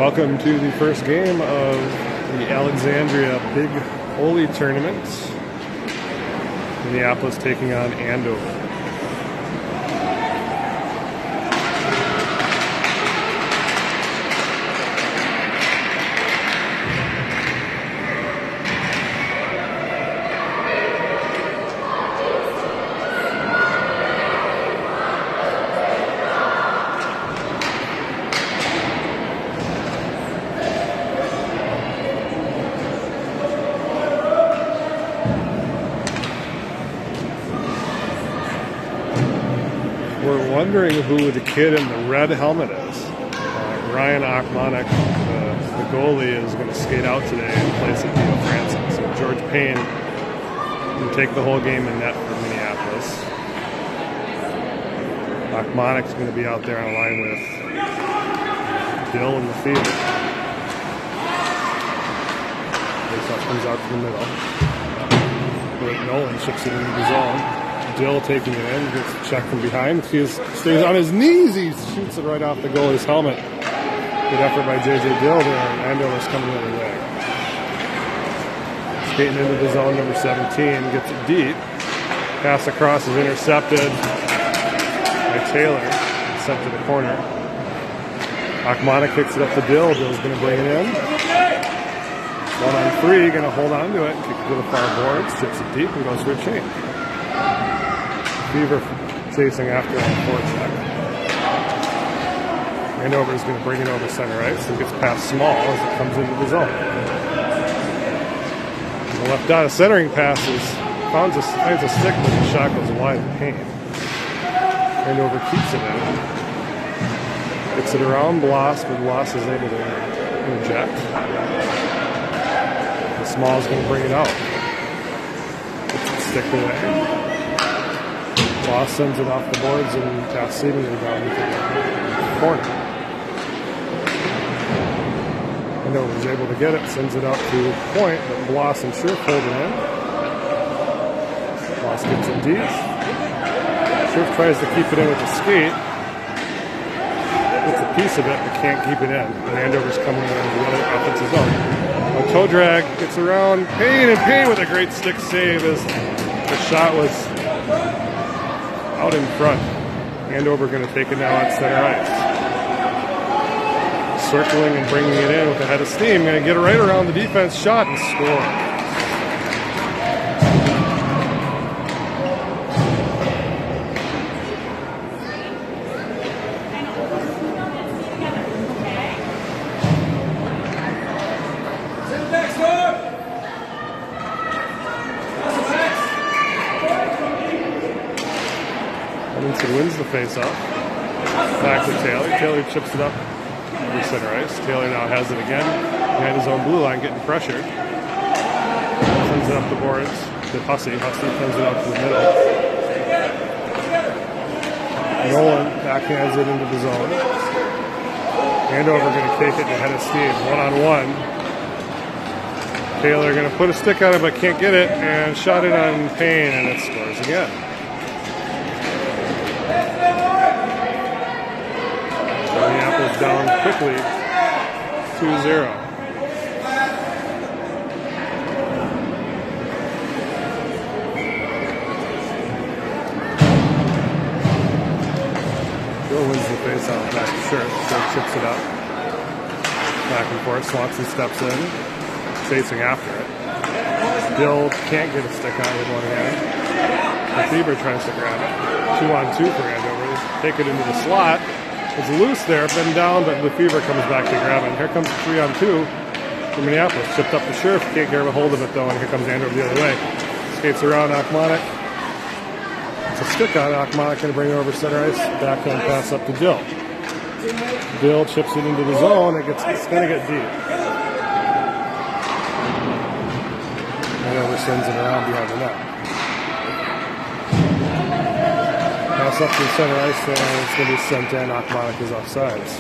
Welcome to the first game of the Alexandria Big Holy Tournament. Minneapolis taking on Andover. We're wondering who the kid in the red helmet is. Ryan Achmonic, the goalie, is going to skate out today in place of Theo Francis. So George Payne will take the whole game in net for Minneapolis. Achmonic is going to be out there on a line with Bill in the field. Faceoff comes out to the middle. Blake Nolan chips it into the zone. Dill taking it in, gets a check from behind. He stays on his knees. He shoots it right off the goalie's helmet. Good effort by J.J. Dill there, and Andover's coming the other way. Skating into the zone, number 17, gets it deep. Pass across is intercepted by Taylor. Sent to the corner. Achmonic kicks it up to Dill. Dill's going to bring it in. 1-on-3, going to hold on to it, kick it to the far boards, chips it deep, and goes for a change. Fever chasing after on the forecheck. Andover is going to bring it over center ice and gets past Small as it comes into the zone. The left dot of centering passes finds a stick, but the shot goes wide of Payne. Andover keeps it in. Gets it around Bloss, but Bloss is able to interject. And Small is going to bring it out. Gets the stick away. Bloss sends it off the boards and taps seemingly down into the corner. Andover is able to get it, sends it out to point, but Bloss and Schiff hold it in. Bloss gets it deep. Schiff tries to keep it in with the skate. Gets a piece of it, but can't keep it in. And Andover's coming in the other offensive zone. A toe drag gets around Payne, and Payne with a great stick save as the shot was out in front. Andover going to take it now on center ice. Circling and bringing it in with a head of steam. Going to get it right around the defense shot and score. Edmondson wins the face-off. Back to Taylor. Taylor chips it up over center ice. Taylor now has it again behind his own blue line, getting pressured. Sends it up the boards to Hussey. Hussey sends it out to the middle. Nolan backhands it into the zone. Andover going to take it to head of steam. 1-on-1. Taylor going to put a stick on it but can't get it, and shot it on Payne, and it scores again. Minneapolis down quickly, 2-0. Bill wins the face-off back to Schiff. Schiff chips it up. Back and forth. Swanson steps in, chasing after it. Bill can't get a stick on with one hand. Fever tries to grab it. 2-on-2 for Andover. Take it into the slot. It's loose there, been down, but Lefevre comes back to grab it. Here comes the 3-on-2 for Minneapolis. Chipped up the Schiff, can't get a hold of it though, and here comes Andover the other way. Skates around Achmonic. It's a stick on Achmonic, going to bring it over center ice. Backhand pass up to Dill. Dill chips it into the zone. It's going to get deep. Andover sends it around behind the net. Pass up to the center ice, and it's going to be sent in. Achmonic is offsides.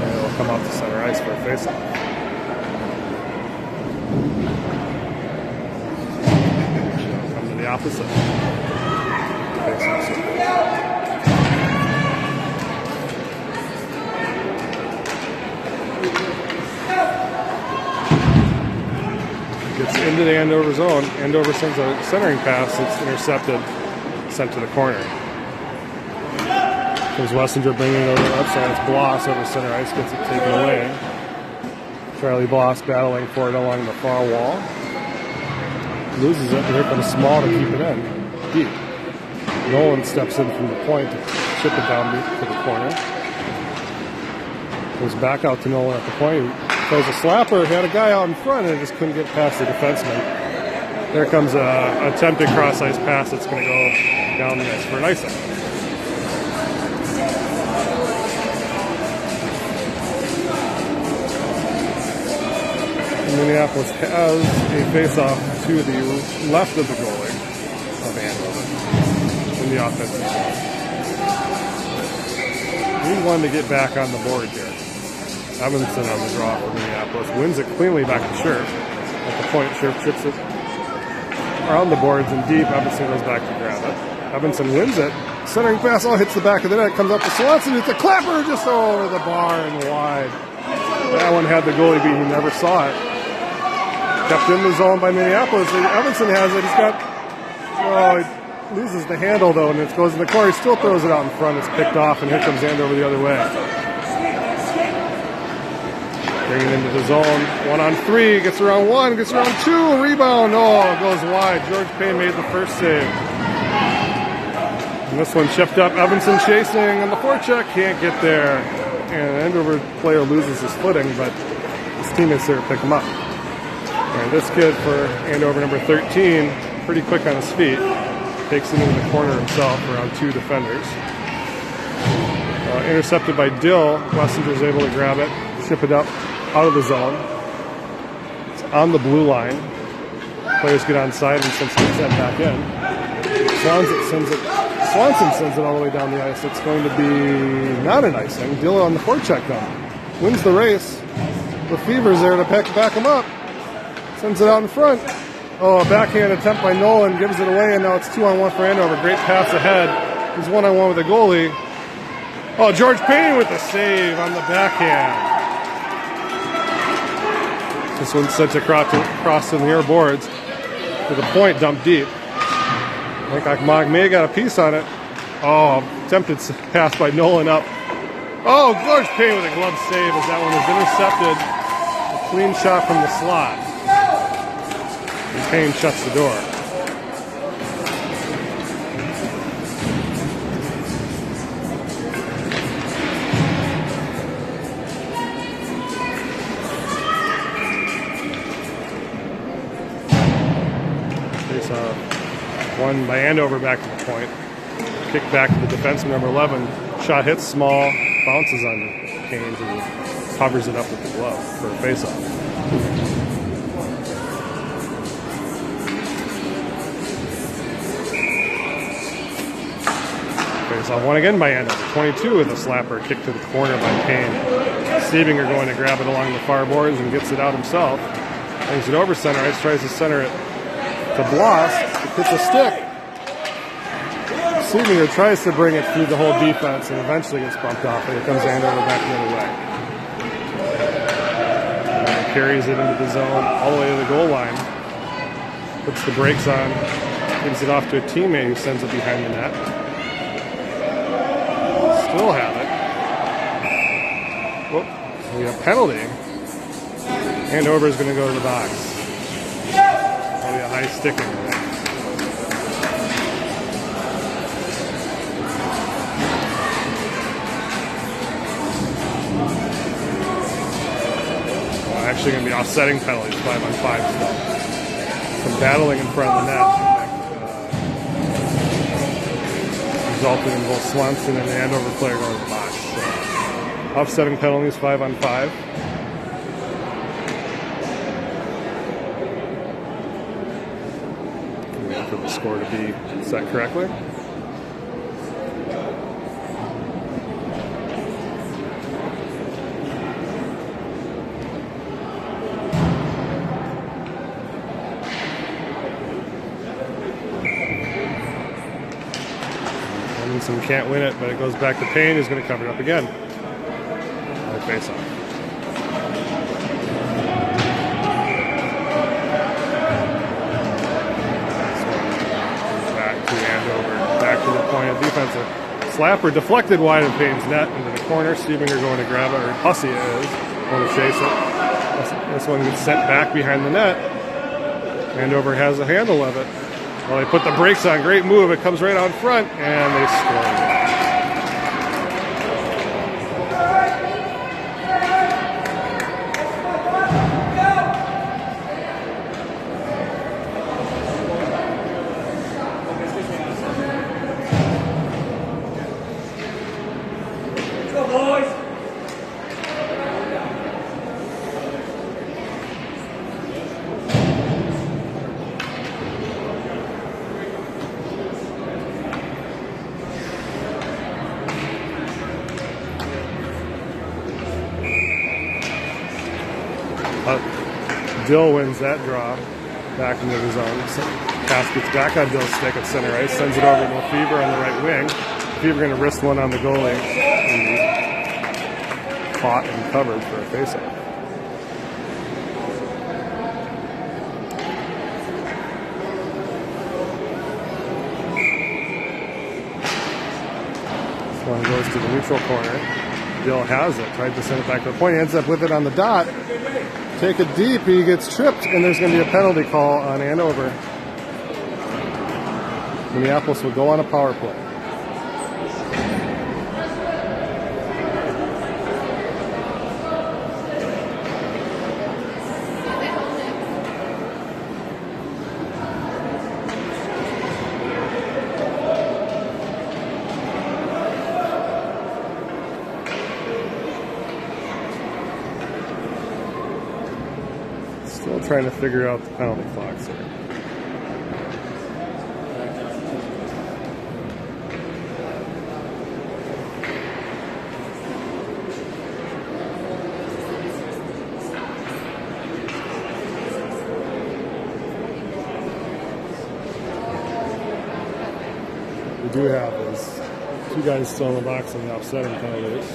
And it'll come out to center ice for a faceoff. Come to the opposite. Faceoff. into the Andover zone. Andover sends a centering pass. It's intercepted, sent to the corner. There's Wessinger bringing it over the left side. It's Bloss over center ice, gets it taken away. Charlie Bloss battling for it along the far wall. Loses it, and here comes Small to keep it in. Deep. Nolan steps in from the point to chip it down to the corner. Goes back out to Nolan at the point. He throws a slapper. He had a guy out in front and just couldn't get past the defenseman. There comes a attempted cross-ice pass that's going to go down the ice for an icing. Minneapolis has a face-off to the left of the goalie of Andover in the offensive zone. We wanted to get back on the board here. Evanson on the draw for Minneapolis. Wins it cleanly back to Scherf. At the point, Scherf chips it around the boards and deep. Evanson goes back to grab it. Evanson wins it. Centering pass all hits the back of the net. Comes up to Swanson. It's a clapper just over the bar and wide. That one had the goalie beat. He never saw it. Kept in the zone by Minneapolis. Evanson has it. He's got... Oh, he loses the handle, though, and it goes in the corner. He still throws it out in front. It's picked off, and here comes Andover the other way. Bringing it into the zone. 1-on-3. Gets around one. Gets around two. Rebound. Oh, it goes wide. George Payne made the first save. And this one chipped up. Evanson chasing, and the forecheck can't get there. And Andover player loses his footing, but his teammates there to pick him up. And this kid for Andover, number 13, pretty quick on his feet. Takes it into the corner himself around two defenders. Intercepted by Dill. Wessinger's able to grab it, ship it up out of the zone. It's on the blue line. Players get on side and Simpson sent back in. Swanson sends it all the way down the ice. It's going to be not an icing. Dill on the forecheck though. Wins the race. Lefebvre's there to back him up. Sends it out in front. Oh, a backhand attempt by Nolan gives it away, and now it's 2-on-1 for Andover. Great pass ahead. He's 1-on-1 with the goalie. Oh, George Payne with the save on the backhand. This one sent across to the near boards to the point, dumped deep. I think Akmag may have got a piece on it. Oh, attempted pass by Nolan up. Oh, George Payne with a glove save as that one was intercepted. A clean shot from the slot. And Payne shuts the door. One by Andover back to the point. Kick back to the defenseman, number 11. Shot hits Small, bounces on Canes, and covers it up with the glove for a face-off. Face-off one again by Andover. 22 with a slapper kick to the corner by Payne. Stiebinger going to grab it along the far boards and gets it out himself. Brings it over center ice, tries to center it to Bloss. Hits a stick. Stiebinger tries to bring it through the whole defense and eventually gets bumped off. Here comes Andover back the other way. And carries it into the zone all the way to the goal line. Puts the brakes on. Gives it off to a teammate who sends it behind the net. Still have it. Whoop. We have a penalty. Andover is going to go to the box. Probably a high sticking. Actually going to be offsetting penalties, 5-on-5 still. Some battling in front of the net resulted in both Swanson and the Andover player going to the box. So, offsetting penalties, 5-on-5. Waiting for the score to be set correctly. Robinson can't win it, but it goes back to Payne, who's going to cover it up again. No face-off. pointed defensive. Slapper deflected wide of Payne's net into the corner. Stiebinger going to grab it, or Hussey is going to chase it. This one gets sent back behind the net. Andover has a handle of it. Well, they put the brakes on. Great move. It comes right out front, and they score. Dill wins that draw back into the zone. Pass gets back on Dill's stick at center ice, sends it over to Lefevre on the right wing. Lefevre going to wrist one on the goalie and be caught and covered for a faceoff. This one goes to the neutral corner. Dill has it, tried to send it back to the point. He ends up with it on the dot. Take it deep, he gets tripped, and there's going to be a penalty call on Andover. Minneapolis will go on a power play. Still trying to figure out the penalty clocks here. What we do have is two guys still in the box on the offsetting penalties.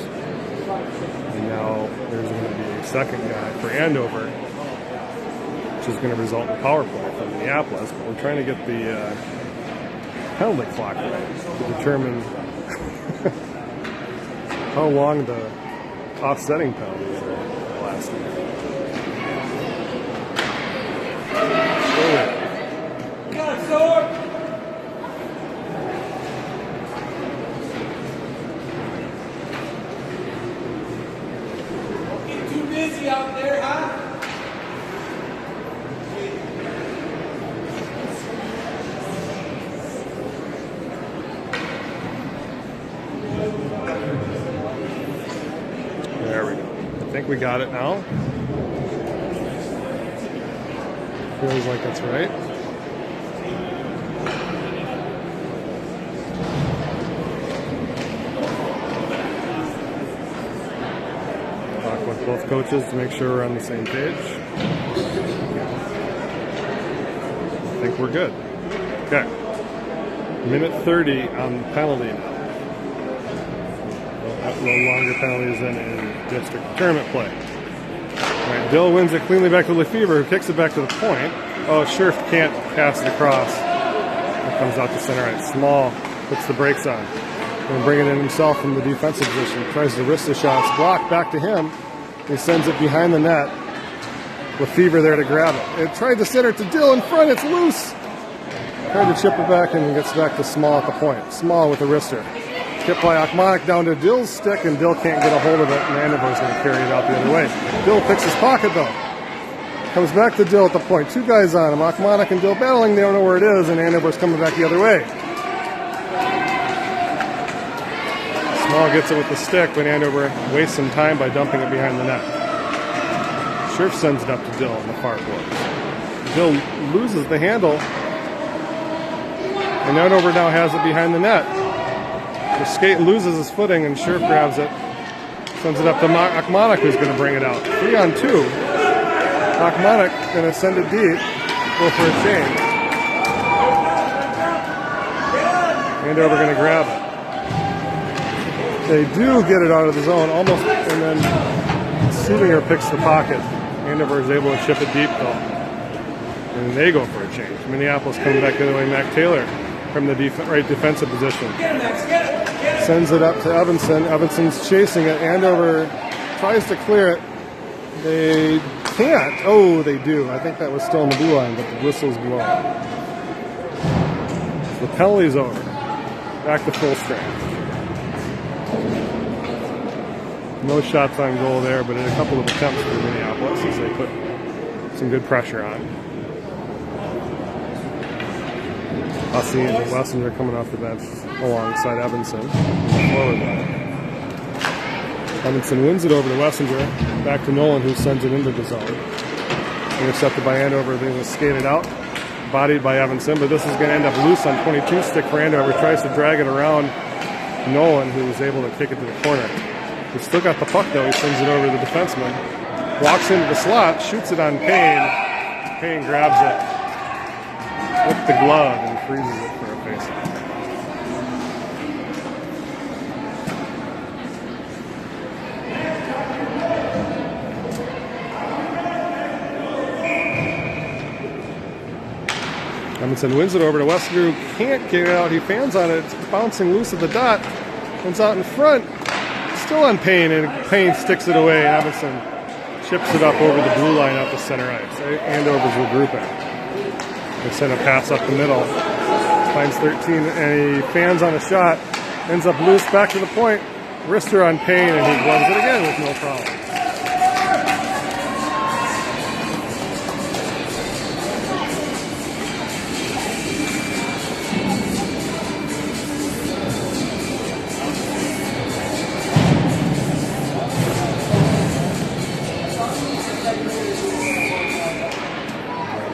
And now there's going to be a second guy for Andover, which is going to result in a power play from Minneapolis. But we're trying to get the penalty clock right to determine how long the offsetting penalties are lasting. Got it, Sword! Getting too busy out there, huh? There we go. I think we got it now. Feels like that's right. Talk with both coaches to make sure we're on the same page. I think we're good. Okay. Minute 30 on the penalty now. No longer penalties in district tournament play. All right, Dill wins it cleanly back to Lefevre, who kicks it back to the point. Oh, Scherf can't pass it across. It comes out to center right. Small puts the brakes on. And bringing it in himself from the defensive position. Tries to wrist the shot. It's blocked back to him. He sends it behind the net. Lefevre there to grab it. It tried to center to Dill in front. It's loose. Tried to chip it back and gets back to Small at the point. Small with the wrister. Tip by Achmonic down to Dill's stick, and Dill can't get a hold of it, and Andover's going to carry it out the other way. Dill picks his pocket, though. Comes back to Dill at the point. Two guys on him. Achmonic and Dill battling. They don't know where it is, and Andover's coming back the other way. Small gets it with the stick, but Andover wastes some time by dumping it behind the net. Scherf sends it up to Dill in the far boards. Dill loses the handle, and Andover now has it behind the net. The skate loses his footing, and Scherf grabs it. Sends it up to Achmonic, who's going to bring it out. 3-on-2. Achmonic going to send it deep. Go for a change. Andover going to grab it. They do get it out of the zone, almost, and then Stiebinger picks the pocket. Andover is able to chip it deep, though. And they go for a change. Minneapolis coming back the other way. Mac Taylor from the right defensive position. Get him, Max, get him, get him. Sends it up to Evanson. Evanson's chasing it. Andover tries to clear it. They can't. Oh, they do. I think that was still in the blue line, but the whistle's blown. The penalty's over. Back to full strength. No shots on goal there, but in a couple of attempts for Minneapolis as they put some good pressure on. Hussey and Wesson are coming off the bench alongside Evanson. Forward line. Evanson wins it over to Wessinger. Back to Nolan, who sends it into the zone. Intercepted by Andover. They just skated out. Bodied by Evanson, but this is going to end up loose on 22 stick for Andover. Tries to drag it around Nolan, who was able to kick it to the corner. He's still got the puck, though. He sends it over to the defenseman. Walks into the slot, shoots it on Payne. Payne grabs it with the glove and freezes it for a faceoff. Evanson wins it over to Wessinger, who can't get it out. He fans on it. It's bouncing loose at the dot. Comes out in front. Still on Payne, and Payne sticks it away. Evanson chips it up over the blue line out to center ice. Andover's regrouping. They send a pass up the middle. Finds 13, and he fans on a shot. Ends up loose back to the point. Wrister on Payne, and he gloves it again with no problem.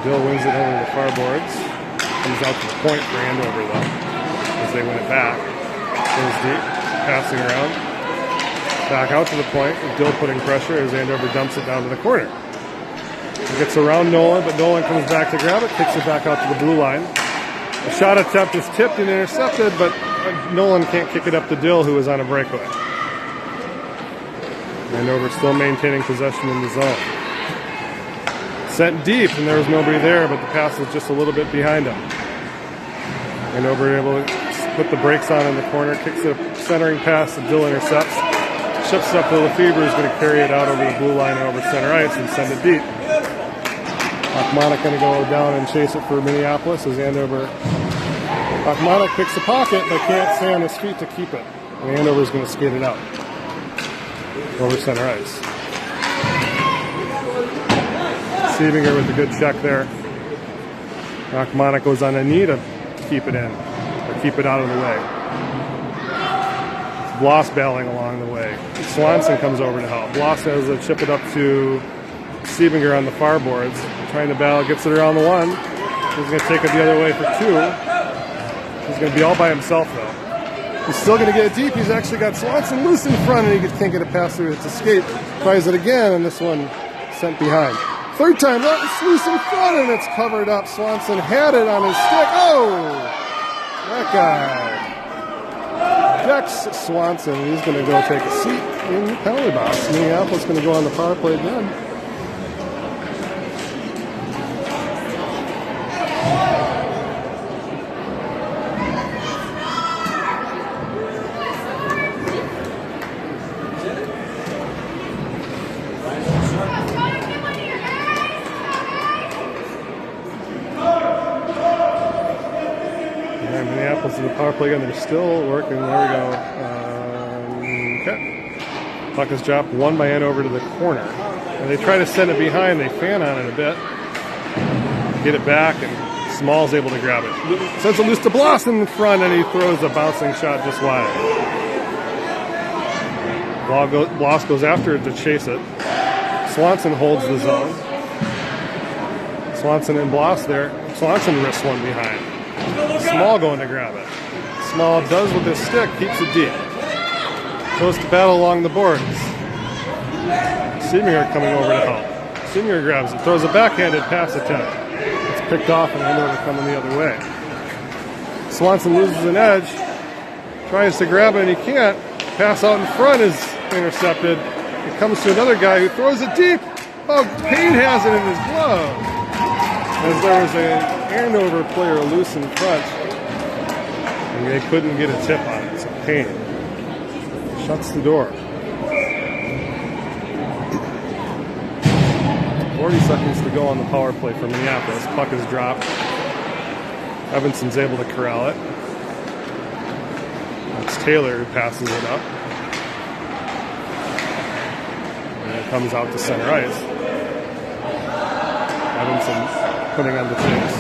Bill wins it over the far boards. Comes out to the point for Andover, though, as they win it back. Goes deep, passing around. Back out to the point, with Dill putting pressure as Andover dumps it down to the corner. He gets around Nolan, but Nolan comes back to grab it, kicks it back out to the blue line. The shot attempt is tipped and intercepted, but Nolan can't kick it up to Dill, who is on a breakaway. Andover still maintaining possession in the zone. Sent deep, and there was nobody there, but the pass was just a little bit behind him. Andover able to put the brakes on in the corner, kicks a centering pass that Dill intercepts, ships it up to Lefebvre, who's going to carry it out over the blue line and over center ice and send it deep. Achmonic going to go down and chase it for Minneapolis as Andover. Achmonic picks the pocket, but can't stay on his feet to keep it. And Andover's going to skate it out over center ice. Siebinger with a good check there. Achmonic goes on a knee to keep it in, or keep it out of the way. Bloss bailing along the way. Swanson comes over to help. Bloss has to chip it up to Siebinger on the far boards. Trying to battle, gets it around the one. He's going to take it the other way for two. He's going to be all by himself, though. He's still going to get it deep. He's actually got Swanson loose in front, and he can't get a pass through. It's a skate. Tries it again, and this one sent behind. Third time, that was loose in front, and it's covered up. Swanson had it on his stick. Oh! That guy. Dex Swanson. He's going to go take a seat in the penalty box. Minneapolis going to go on the power play again. To the power play again. They're still working. There we go. Okay. Puck is dropped. One by Andover to the corner. And they try to send it behind. They fan on it a bit. Get it back, and Small's able to grab it. Sends it loose to Bloss in the front, and he throws a bouncing shot just wide. Bloss goes after it to chase it. Swanson holds the zone. Swanson and Bloss there. Swanson risks one behind. Small going to grab it. Small does with his stick, keeps it deep. Goes to battle along the boards. Siebinger coming over to help. Siebinger grabs it, throws a backhanded pass attempt. It's picked off and Andover coming the other way. Swanson loses an edge, tries to grab it and he can't. Pass out in front is intercepted. It comes to another guy who throws it deep. Oh, Payne has it in his glove. As there was an Andover player loose in front. And they couldn't get a tip on it. So Payne shuts the door. 40 seconds to go on the power play for Minneapolis. Puck is dropped. Evanson's able to corral it. It's Taylor who passes it up. And it comes out to center ice. Evanson putting on the chase.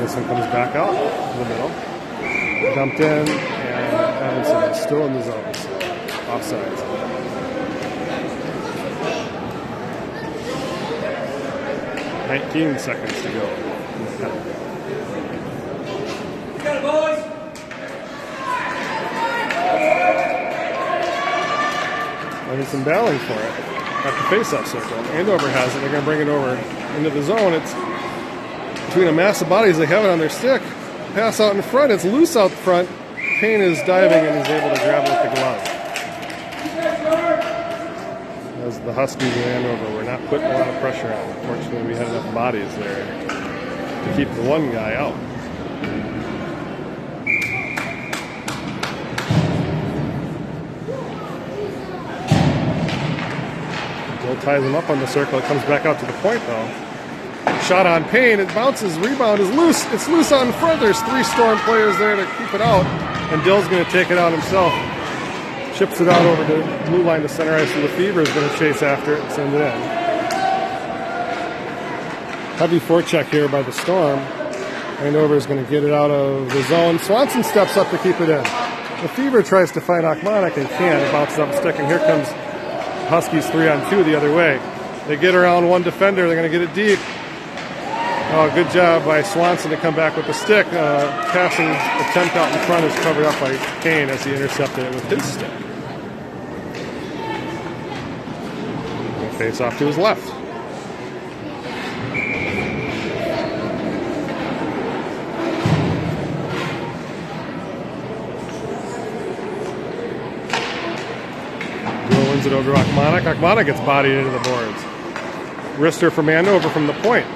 This one comes back out in the middle. Dumped in, and Evanson is still in the zones. Offsides. "19 seconds to go." Got it, boys. Evanson battling for it at the face-off circle. Andover has it. They're going to bring it over into the zone. It's between a mass of bodies. They have it on their stick. Pass out in front. It's loose out front. Payne is diving and he's able to grab it with the glove. As the Huskies in Andover were not putting a lot of pressure on. Fortunately, we had enough bodies there to keep the one guy out. Bill ties him up on the circle. It comes back out to the point, though. Shot on Payne. It bounces. Rebound is loose. It's loose out in front. There's 3 Storm players there to keep it out. And Dill's going to take it out himself. Chips it out over the blue line to center ice. And Lefevre is going to chase after it and send it in. Heavy forecheck here by the Storm. Andover is going to get it out of the zone. Swanson steps up to keep it in. Lefevre tries to find Achmonic and can't. It bounces up a stick. And here comes Huskies 3-on-2 the other way. They get around one defender. They're going to get it deep. Oh, good job by Swanson to come back with the stick. Passing attempt out in front is covered up by Payne as he intercepted it with his stick. And face off to his left. Bill wins it over to Achmonic. Achmonic gets bodied into the boards. Wrister from Andover from the point.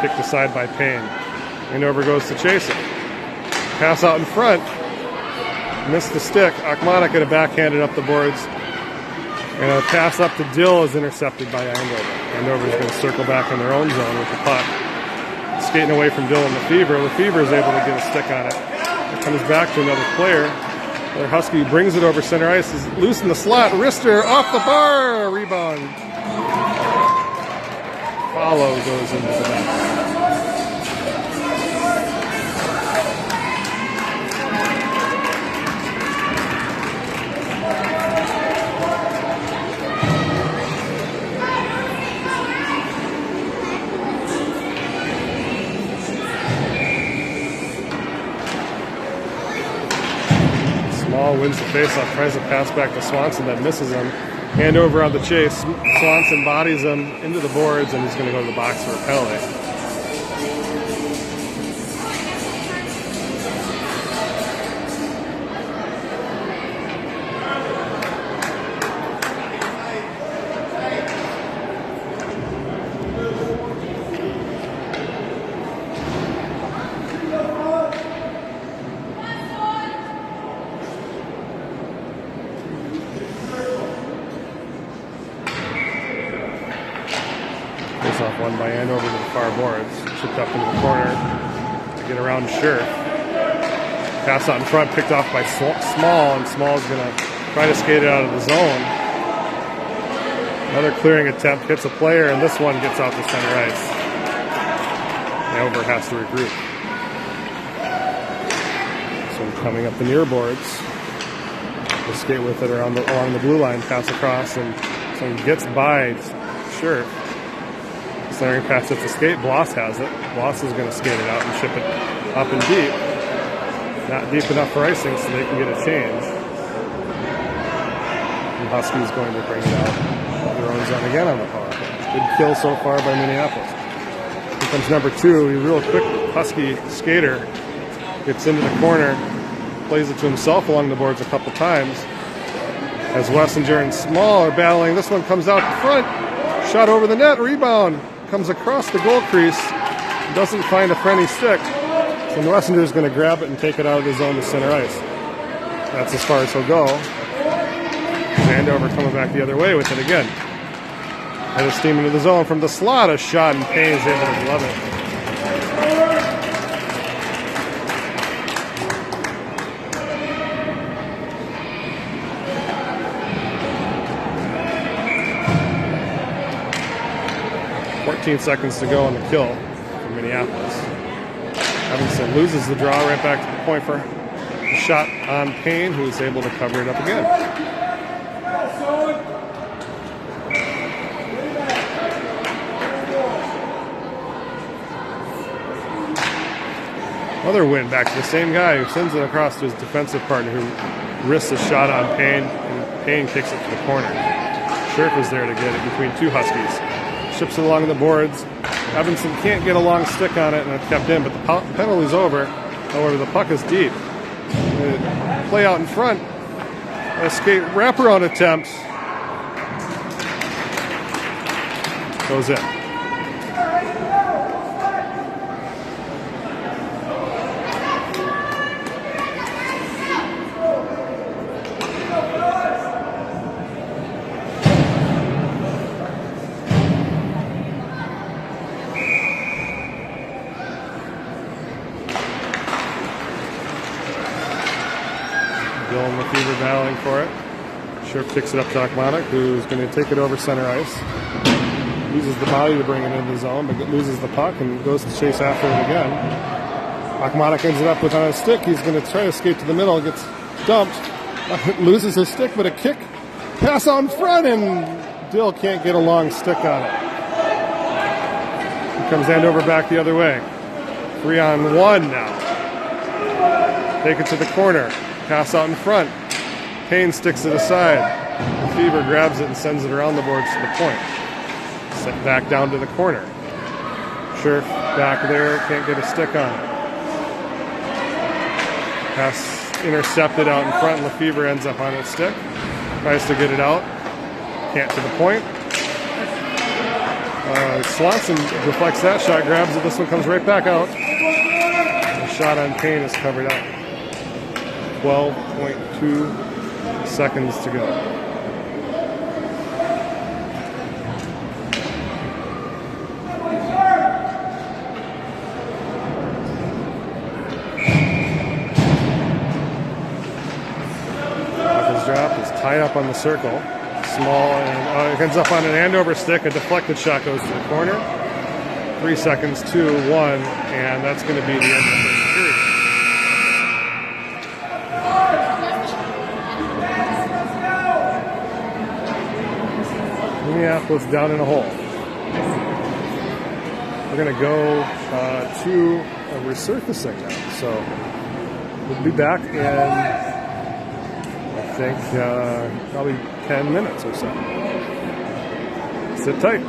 Kicked aside by Payne. Andover goes to chase it. Pass out in front. Missed the stick. Achmonic had a backhanded up the boards. And a pass up to Dill is intercepted by Andover. Andover is going to circle back in their own zone with the puck. Skating away from Dill and Lefevre. Lefevre is able to get a stick on it. It comes back to another player. Another Husky brings it over center ice. Is loose in the slot. Wrister off the bar. Rebound. Follow goes into the net. Small wins the faceoff, tries to pass back to Swanson that misses him. Andover on the chase. Swanson bodies him into the boards, and he's going to go to the box for a penalty. Off one by Andover to the far boards. Chipped up into the corner to get around Sure. Pass out in front, picked off by Small, and Small's going to try to skate it out of the zone. Another clearing attempt, hits a player, and this one gets out to center ice. Andover has to regroup. So coming up the near boards. They skate with it along the blue line, pass across, and so he gets by Sure. Centering pass hits the skate. Bloss has it. Bloss is going to skate it out and ship it up and deep. Not deep enough for icing, so they can get a change. And Huskies going to bring it out of their own zone again on the power play. Good kill so far by Minneapolis. Here comes number 2. He real quick Husky skater gets into the corner, plays it to himself along the boards a couple times. As Wessinger and Small are battling, this one comes out in front. Shot over the net. Rebound. Comes across the goal crease, doesn't find a friendly stick. So Wessinger is going to grab it and take it out of the zone to center ice. That's as far as he'll go. Andover coming back the other way with it again. Head of steam into the zone from the slot. A shot, and Payne is able to glove it. Seconds to go on the kill for Minneapolis. Evanson loses the draw right back to the point for a shot on Payne, who's able to cover it up again. Another win back to the same guy who sends it across to his defensive partner who risks a shot on Payne, and Payne kicks it to the corner. Scherf is there to get it between two Huskies. Ships it along the boards. Evanson can't get a long stick on it, and it's kept in, but the penalty's over. However, the puck is deep. Play out in front. A skate wraparound attempt. Goes in. Battling for it. Scherf kicks it up to Akmanik, who's going to take it over center ice. Uses the body to bring it into the zone, but loses the puck and goes to chase after it again. Akmanik ends it up with on his stick. He's going to try to skate to the middle, gets dumped, loses his stick, but a kick pass on front, and Dill can't get a long stick on it. Here comes Andover back the other way. 3-on-1 now. Take it to the corner. Pass out in front. Payne sticks it aside. Fever grabs it and sends it around the boards to the point. Set back down to the corner. Scherf back there, can't get a stick on it. Pass intercepted out in front. Lefevre ends up on its stick. Tries to get it out. Can't to the point. Swanson deflects that shot, grabs it. This one comes right back out. The shot on Payne is covered up. 12.2 seconds to go. His drop is tied up on the circle. Small, and it ends up on an Andover stick. A deflected shot goes to the corner. 3 seconds, 2, 1, and that's going to be the end of the period. Minneapolis down in a hole. We're going to go to a resurfacing now. So we'll be back in, I think, probably 10 minutes or so. Sit tight.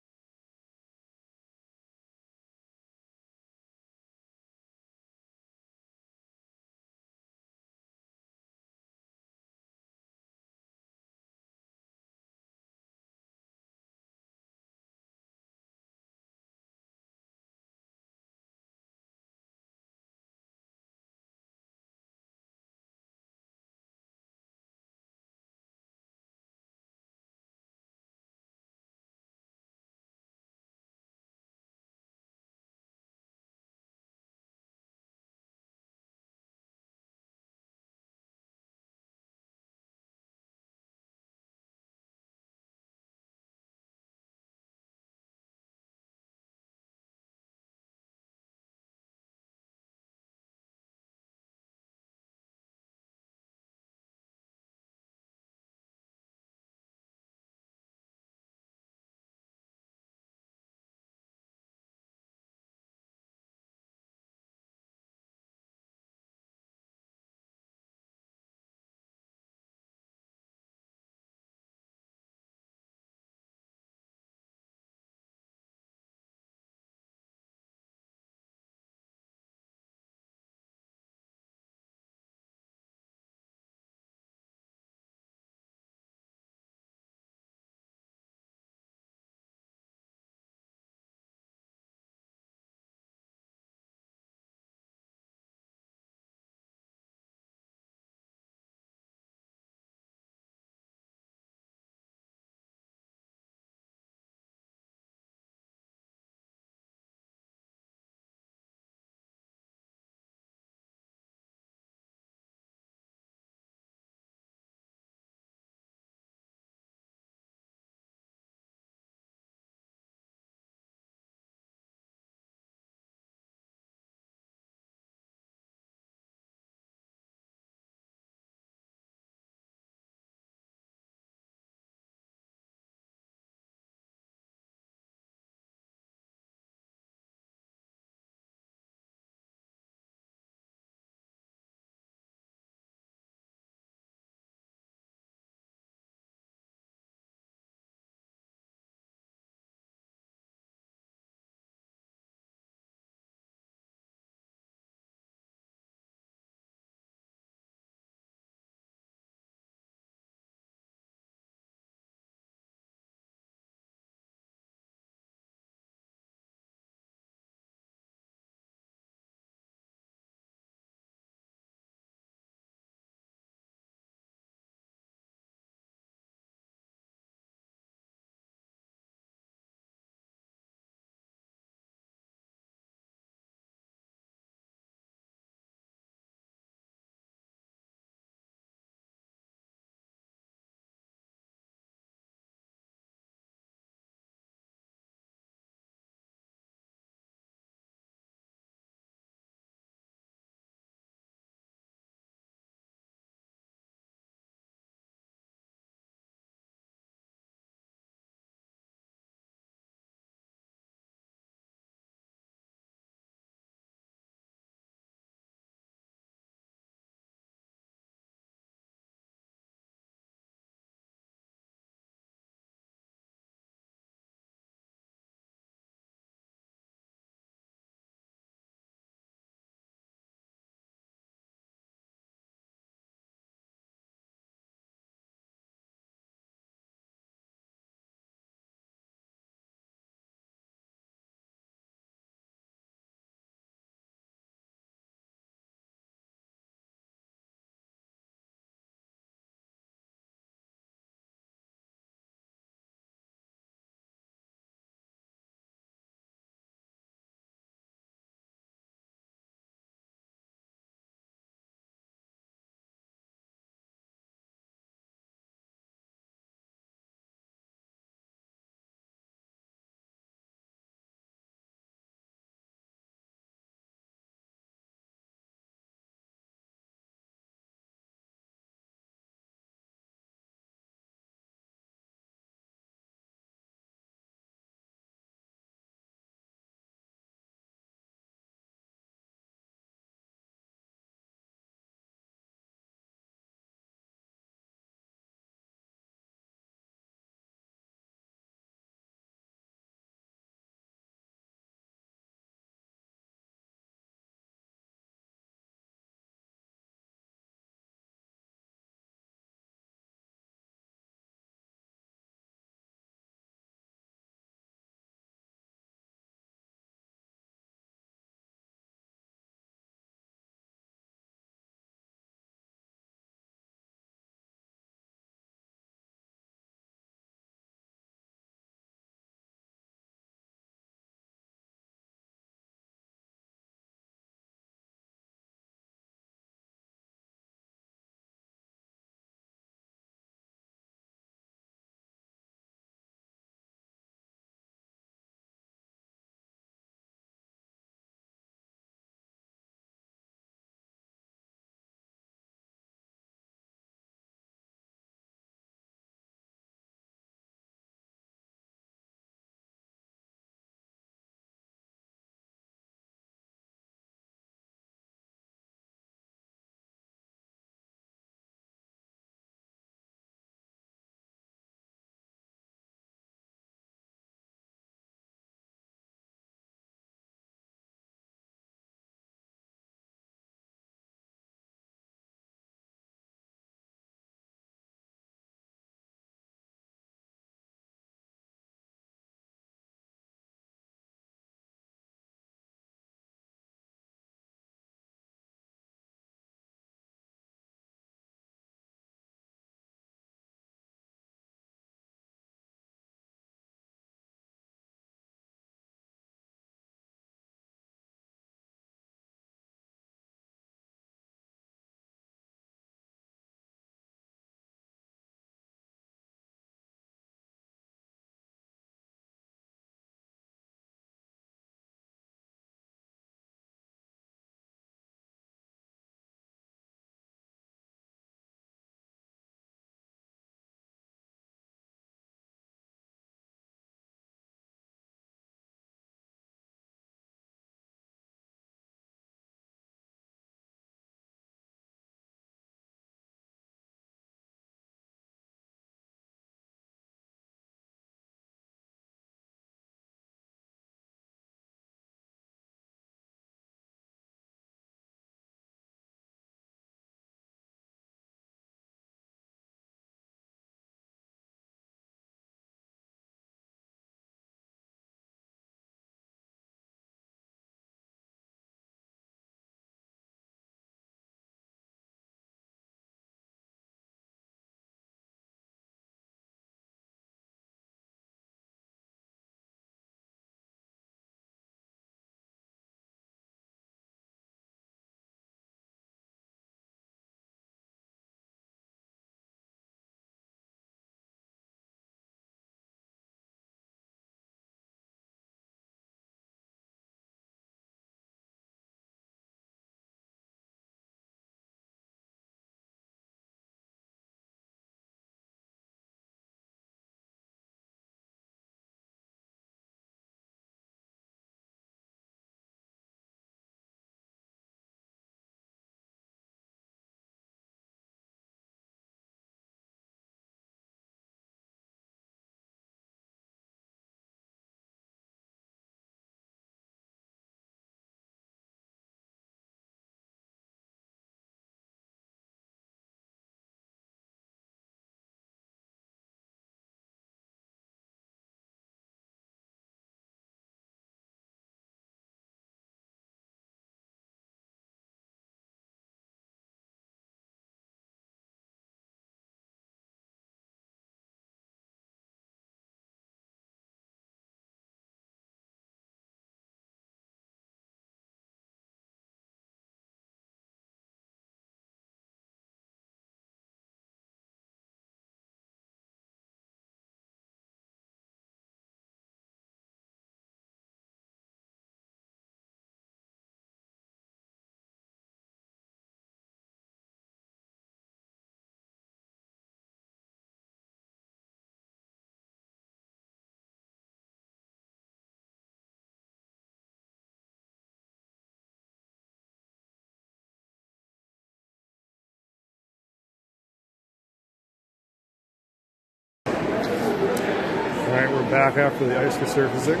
Alright, we're back after the ice resurfacing.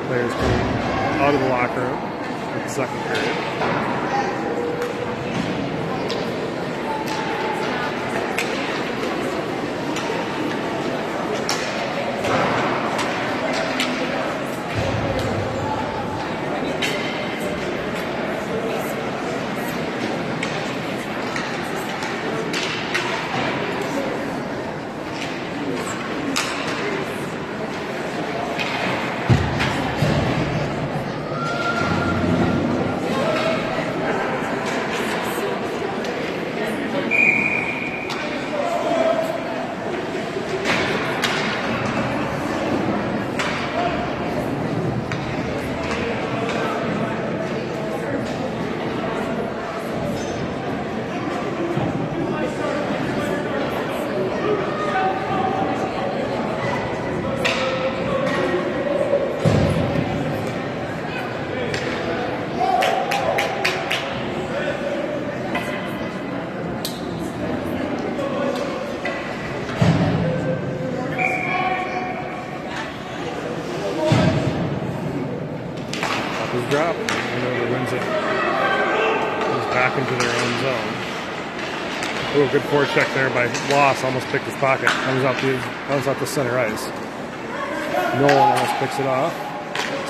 Players coming out of the locker room for the second period. Drop. Andover wins it. Goes back into their own zone. Ooh, good forecheck there by Loss. Almost picked his pocket. Comes out to center ice. Nolan almost picks it off.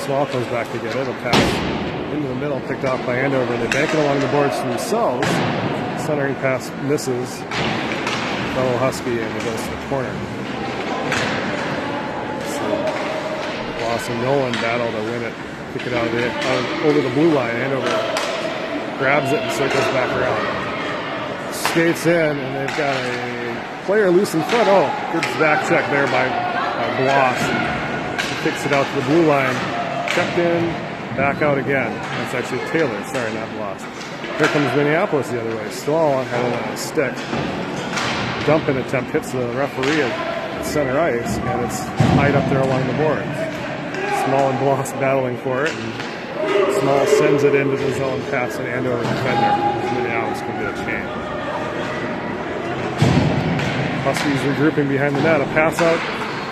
Small comes back to get it. A pass into the middle, picked off by Andover. They bank it along the boards to themselves. Centering pass misses. Fellow Husky, and it goes to the corner. So Loss and Nolan battle to win it. Kick it out of over the blue line. Andover grabs it and circles back around. Skates in, and they've got a player loose in front. Oh, good back check there by Bloss. He kicks it out to the blue line. Checked in, back out again. That's actually Taylor. Sorry, not Bloss. Here comes Minneapolis the other way. Stahl had it on a stick. Dumping attempt hits the referee at center ice, and it's tied up there along the boards. Small and Bloss battling for it, and Small sends it into the zone pass an Andover defender. Minneapolis can get a chain. Huskies regrouping behind the net. A pass out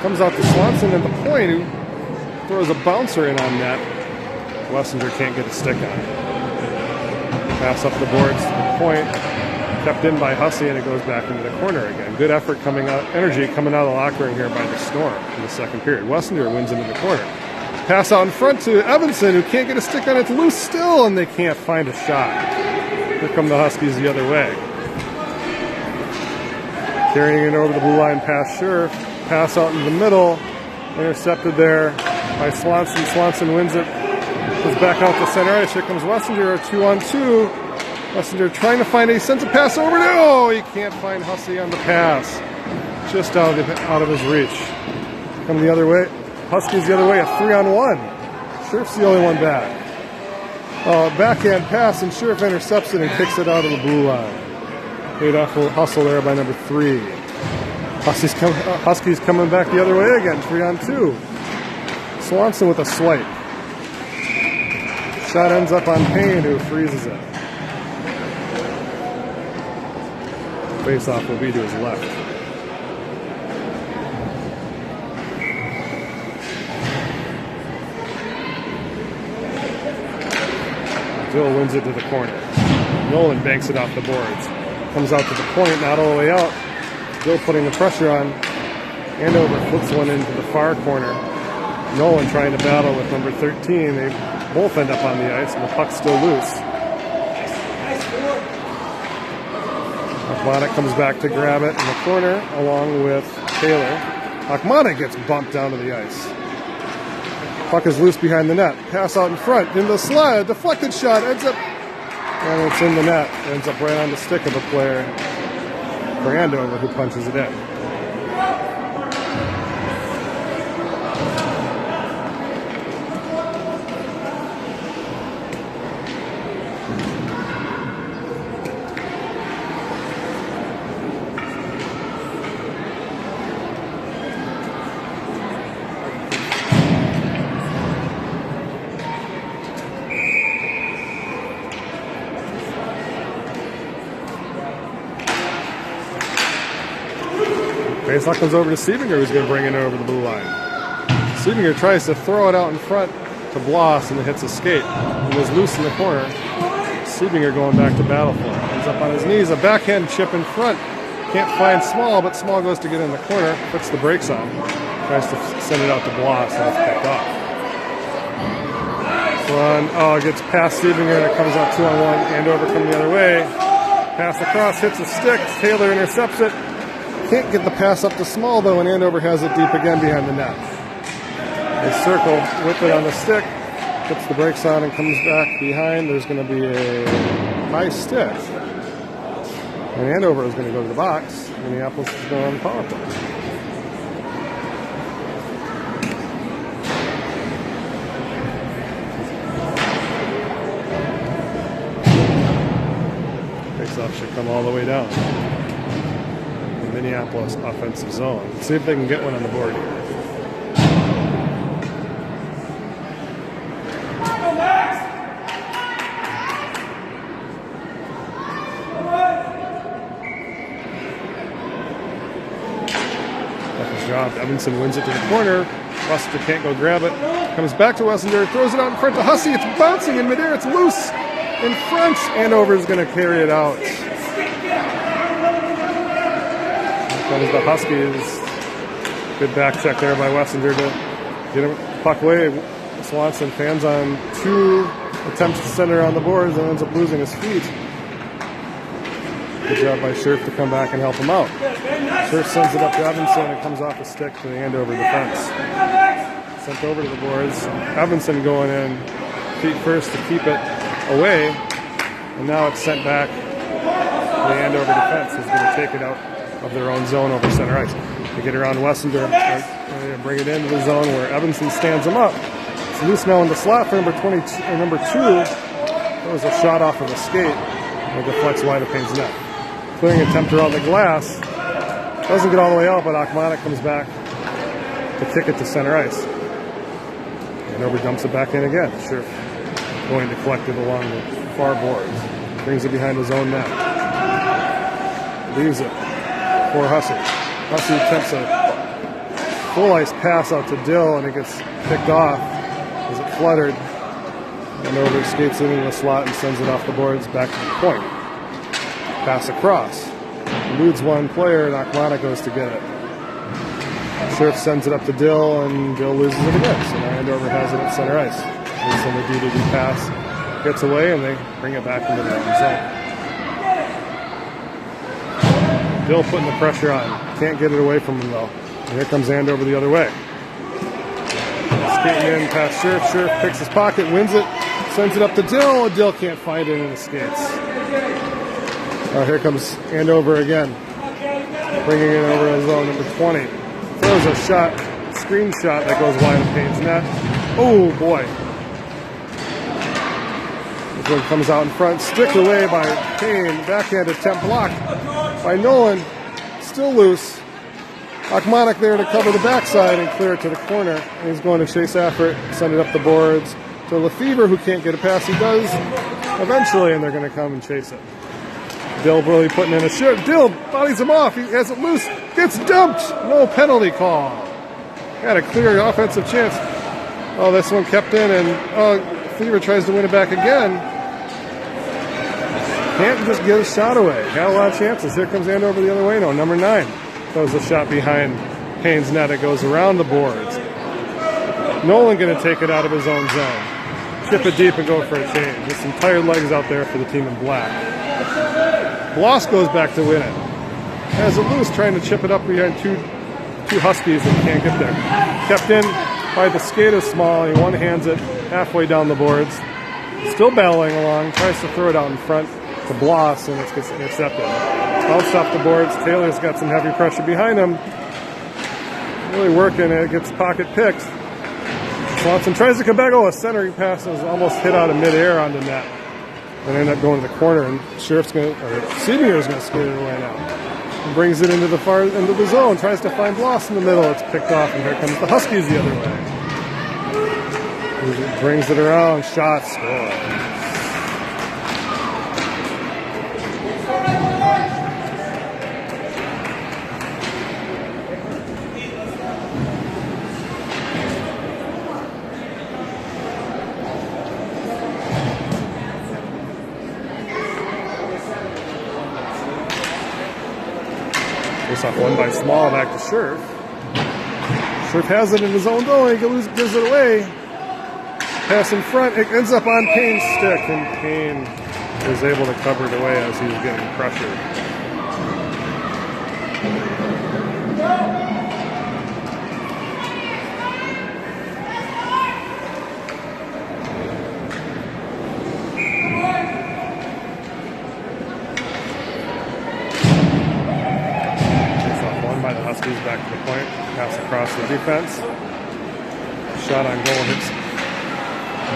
comes out to Swanson at the point, who throws a bouncer in on net. Wessinger can't get a stick on it. Pass up the boards to the point, kept in by Hussey, and it goes back into the corner again. Good effort coming out, energy coming out of the locker room here by the Storm in the second period. Wessinger wins into the corner. Pass out in front to Evanson, who can't get a stick on it. It's loose still, and they can't find a shot. Here come the Huskies the other way. Carrying it over the blue line past Scherf. Pass out in the middle. Intercepted there by Swanson. Swanson wins it. Goes back out to center ice. Here comes Wessinger, a 2-on-2. Wessinger trying to find a sends a pass over. No, he can't find Hussey on the pass. Just out of his reach. Come the other way. Huskies the other way, a 3-on-1. Scherf's the only one back. Backhand pass, and Scherf intercepts it and kicks it out of the blue line. Great hustle there by number 3. Huskies coming back the other way again, 3-on-2. Swanson with a swipe. Shot ends up on Payne, who freezes it. Face-off will be to his left. Dill wins it to the corner. Nolan banks it off the boards. Comes out to the point, not all the way out. Dill putting the pressure on. Andover flips one into the far corner. Nolan trying to battle with number 13. They both end up on the ice, and the puck's still loose. Akmana comes back to grab it in the corner, along with Taylor. Akmana gets bumped down to the ice. Puck is loose behind the net. Pass out in front, into the slide. Deflected shot, ends up, and it's in the net. Ends up right on the stick of the player for Andover, who punches it in. Faceoff comes over to Siebinger, who's going to bring it over the blue line. Siebinger tries to throw it out in front to Bloss, and it hits a skate. It was loose in the corner. Siebinger going back to battle for it. Ends up on his knees, a backhand chip in front. Can't find Small, but Small goes to get in the corner, puts the brakes on. Tries to send it out to Bloss, and it's picked off. It gets past Siebinger, and it comes out 2-on-1. Andover coming the other way. Pass across, hits a stick. Taylor intercepts it. Can't get the pass up to Small, though, and Andover has it deep again behind the net. They circle, whip it on the stick, puts the brakes on, and comes back behind. There's going to be a high stick. And Andover is going to go to the box. Minneapolis is going on the power play. Faceoff should come all the way down. The Minneapolis offensive zone. Let's see if they can get one on the board here. Evanson wins it to the corner. Buster can't go grab it. Comes back to Wessender, throws it out in front to Hussey. It's bouncing in midair. It's loose in front. Andover is going to carry it out. Here comes the Huskies. Good back check there by Wessender to get him puck away. Swanson fans on 2 attempts to send it on the boards and ends up losing his feet. Good job by Scherf to come back and help him out. Scherf sends it up to Evanson and it comes off the stick to the Andover defense. Sent over to the boards. Evanson going in feet first to keep it away. And now it's sent back. The Andover defense is going to take it out of their own zone over center ice. They get around Wessender and bring it into the zone where Evanson stands him up. It's loose now in the slot for number 22 or number 2. That was a shot off of a skate. And it deflects wide of Payne's net. Clearing attempt around the glass. Doesn't get all the way out, but Achmanek comes back to kick it to center ice. Andover dumps it back in again. Sure. Going to collect it along the far boards. Brings it behind his own net. Leaves it for Hussey. Hussey attempts a full ice pass out to Dill, and it gets picked off as it fluttered. Andover skates into the slot and sends it off the boards back to the point. Pass across. Eludes one player, and Achmanek goes to get it. Scherf sends it up to Dill, and Dill loses it again. So now Andover has it at center ice. They send the DDD pass, gets away, and they bring it back into their own zone. Dill putting the pressure on. Can't get it away from him, though. And here comes Andover the other way. Skating in past Scherf. Scherf picks his pocket, wins it, sends it up to Dill, and Dill can't find it in the skates. Here comes Andover again, bringing it over to zone number 20. Throws a shot, screen shot that goes wide of Payne's net. Oh boy! This one comes out in front, sticked away by Payne. Backhand attempt blocked by Nolan, still loose. Achmanek there to cover the backside and clear it to the corner. And he's going to chase after it, send it up the boards to Lefevre, who can't get a pass. He does eventually, and they're going to come and chase it. Dill really putting in a shirt. Dill bodies him off. He has it loose. Gets dumped. No penalty call. Got a clear offensive chance. Oh, this one kept in, and Lefevre tries to win it back again. Can't just get a shot away. Got a lot of chances. Here comes Andover the other way. No, number 9 throws a shot behind Payne's net. It goes around the boards. Nolan going to take it out of his own zone. Chip it deep and go for a change. There's some tired legs out there for the team in black. Bloss goes back to win it. Has it loose, trying to chip it up behind two Huskies that can't get there. Kept in by the skate of Small. He one-hands it halfway down the boards. Still battling along. Tries to throw it out in front to Bloss, and it gets intercepted. Bounced off the boards. Taylor's got some heavy pressure behind him. Really working. It gets pocket picked. Swanson tries to come back. Oh, a centering pass is almost hit out of midair on the net. And end up going to the corner, and Siebinger is going to skate it away now. And brings it into the far end of the zone. Tries to find Bloss in the middle. It's picked off, and here comes the Huskies the other way. Brings it around. Shot, score. Face-off won by Small, back to Scherf. Scherf has it in his own goal, he gives it away. Pass in front, it ends up on Payne's stick, and Payne is able to cover it away as he was getting pressured. By the Huskies, back to the point, pass across the defense. Shot on goal hits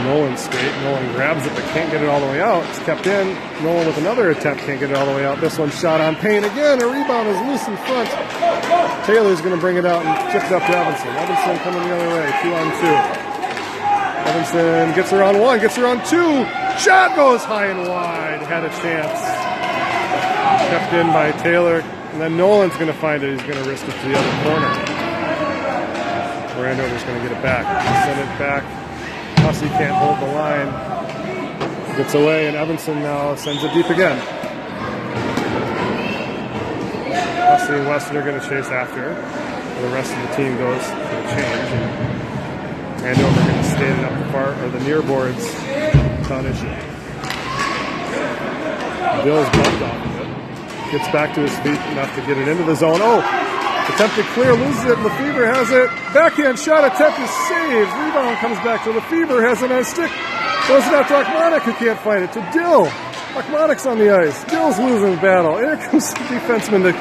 Nolan's skate. Nolan grabs it but can't get it all the way out. It's kept in. Nolan with another attempt, can't get it all the way out. This one shot on Payne again. A rebound is loose in front. Taylor's going to bring it out and chips up to Evanson. Evanson coming the other way, 2-on-2. Evanson gets her on one, gets her on two. Shot goes high and wide. Had a chance. Kept in by Taylor. And then Nolan's going to find it. He's going to risk it to the other corner. Andover's going to get it back. Send it back. Hussey can't hold the line. Gets away, and Evanson now sends it deep again. Hussey and Weston are going to chase after. The rest of the team goes for the change. And Andover going to skate it up the far or the near boards. Tourney. Bill's bumped off of it. Gets back to his feet enough to get it into the zone. Oh, attempted clear, loses it. Lefevre has it. Backhand shot attempt is saved. Rebound comes back to Lefevre, has it on his stick. Throws it out to Achmonic, who can't find it. To Dill. Achmonic's on the ice. Dill's losing the battle. Here comes the defenseman to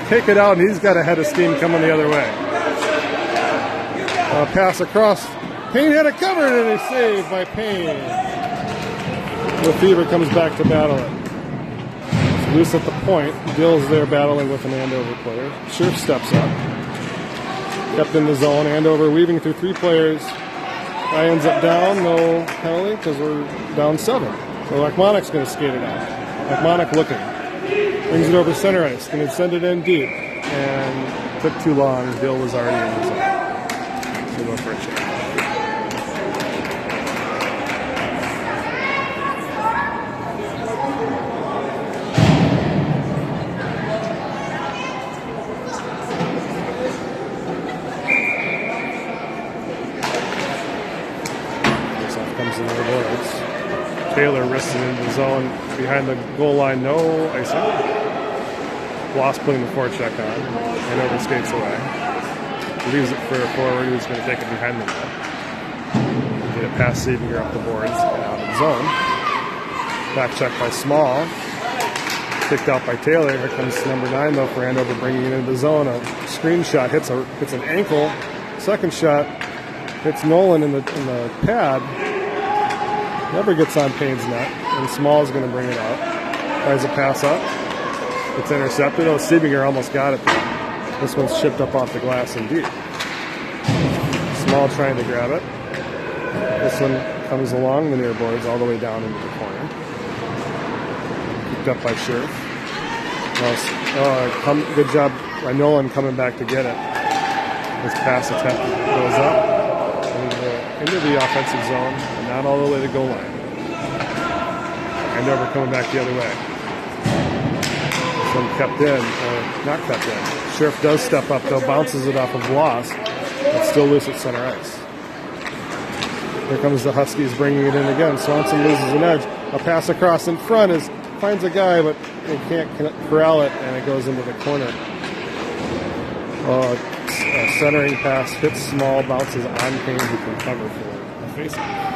take it out, and he's got a head of steam coming the other way. Pass across. Payne had it covered, and it's saved by Payne. Lefevre comes back to battle it. Loose at the point. Dill's there battling with an Andover player. Scherf steps up. Kept in the zone. Andover weaving through three players. Guy ends up down. No penalty because we're down 7. So Achmonic's going to skate it out. Achmonic looking. Brings it over center ice. Going to send it in deep. And took too long. Dill was already in the zone. So go for a change. Taylor wrists it into the zone behind the goal line. No icing. Bloss putting the forecheck on. Andover skates away. Leaves it for a forward who's going to take it behind the net. Get it past Siebinger up the boards and out of the zone. Back check by Small. Kicked out by Taylor. Here comes number 9 though for Andover, bringing it into the zone. A screen shot hits an ankle. Second shot hits Nolan in the pad. Never gets on Payne's net, and Small's going to bring it out. Tries a pass up. It's intercepted. Oh, Siebinger almost got it there. This one's chipped up off the glass and deep. Small trying to grab it. This one comes along the near boards all the way down into the corner. Picked up by Scherf. Good job by Nolan coming back to get it. This pass attempt goes up into the offensive zone. Not all the way to goal line. Andover coming back the other way. This one kept in, or not kept in. Scherf does step up though, bounces it off of Bloss, but still loose at center ice. Here comes the Huskies bringing it in again. Swanson loses an edge. A pass across in front finds a guy, but they can't corral it, and it goes into the corner. A centering pass hits Small, bounces on Payne, who can cover for the face-off.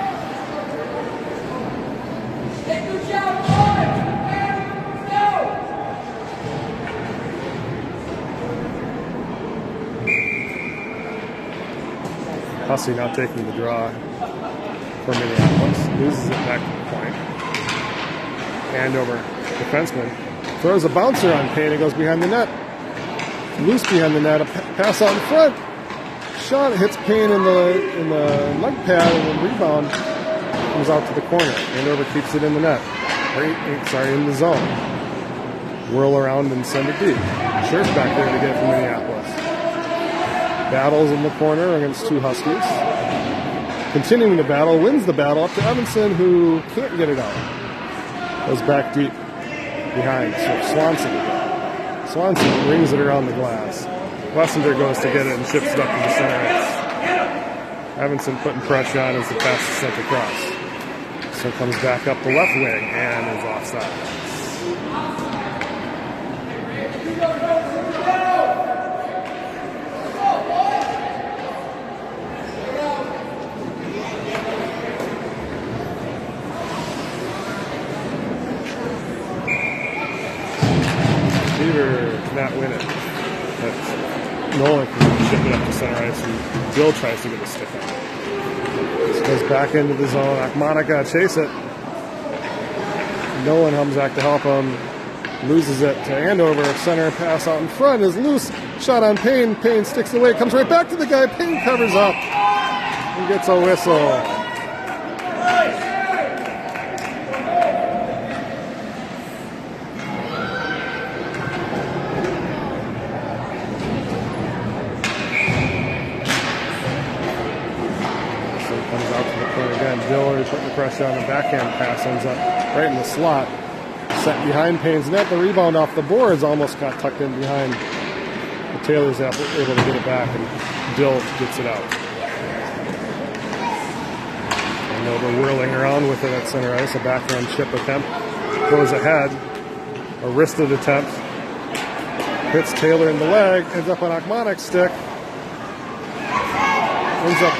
Hussey now taking the draw for Minneapolis. Loses it back to the point. Andover defenseman throws a bouncer on Payne. It goes behind the net. Loose behind the net. A pass out in front. Shot hits Payne in the leg pad, and then rebound comes out to the corner. Andover keeps it in the net. In the zone. Whirl around and send it deep. Scherf back there to get it from Minneapolis. Battles in the corner against 2 Huskies. Continuing to battle, wins the battle up to Evanson, who can't get it out. Goes back deep behind Swanson. Swanson rings it around the glass. Wessinger goes to get it and ships it up to the center ice. Evanson putting pressure on as the pass is sent across. So it comes back up the left wing and is offside. Cannot win it. But Nolan can ship it up to center ice, and Bill tries to get a stick on it. This goes back into the zone. Akmana got to chase it. Nolan comes back to help him. Loses it to Andover. Center pass out in front is loose. Shot on Payne. Payne sticks away. Comes right back to the guy. Payne covers up and gets a whistle. Dillard putting the pressure on the backhand pass, ends up right in the slot. Set behind Payne's net. The rebound off the boards almost got tucked in behind. But Taylor's able to get it back, and Dill gets it out. Andover whirling around with it at center ice. A backhand chip attempt goes ahead. A wristed attempt. Hits Taylor in the leg. Ends up on Akmanek's stick. Ends up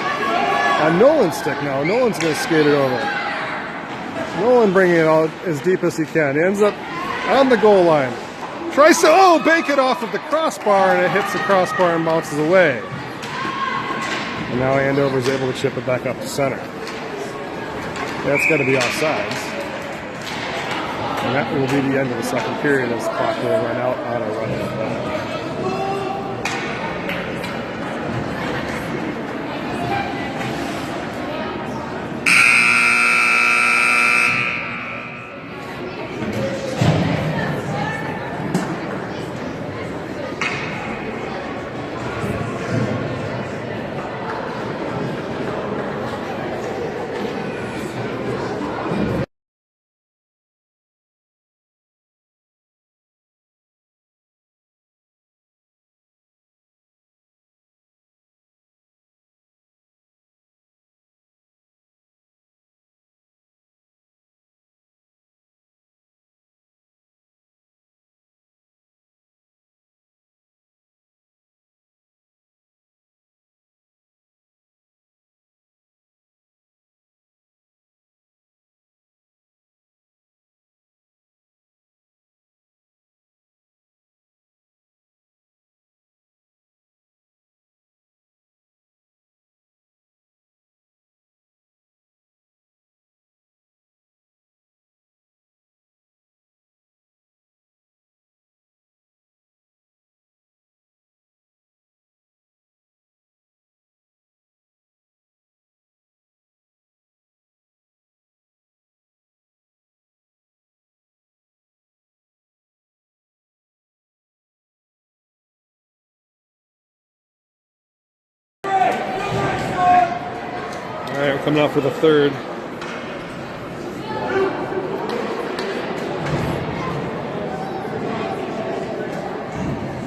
on Nolan's stick now. Nolan's going to skate it over. Nolan bringing it out as deep as he can. He ends up on the goal line. Tries to, bank it off of the crossbar, and it hits the crossbar and bounces away. And now Andover's able to chip it back up to center. That's got to be offsides. And that will be the end of the second period as the clock will run out on a run. All right, we're coming out for the third.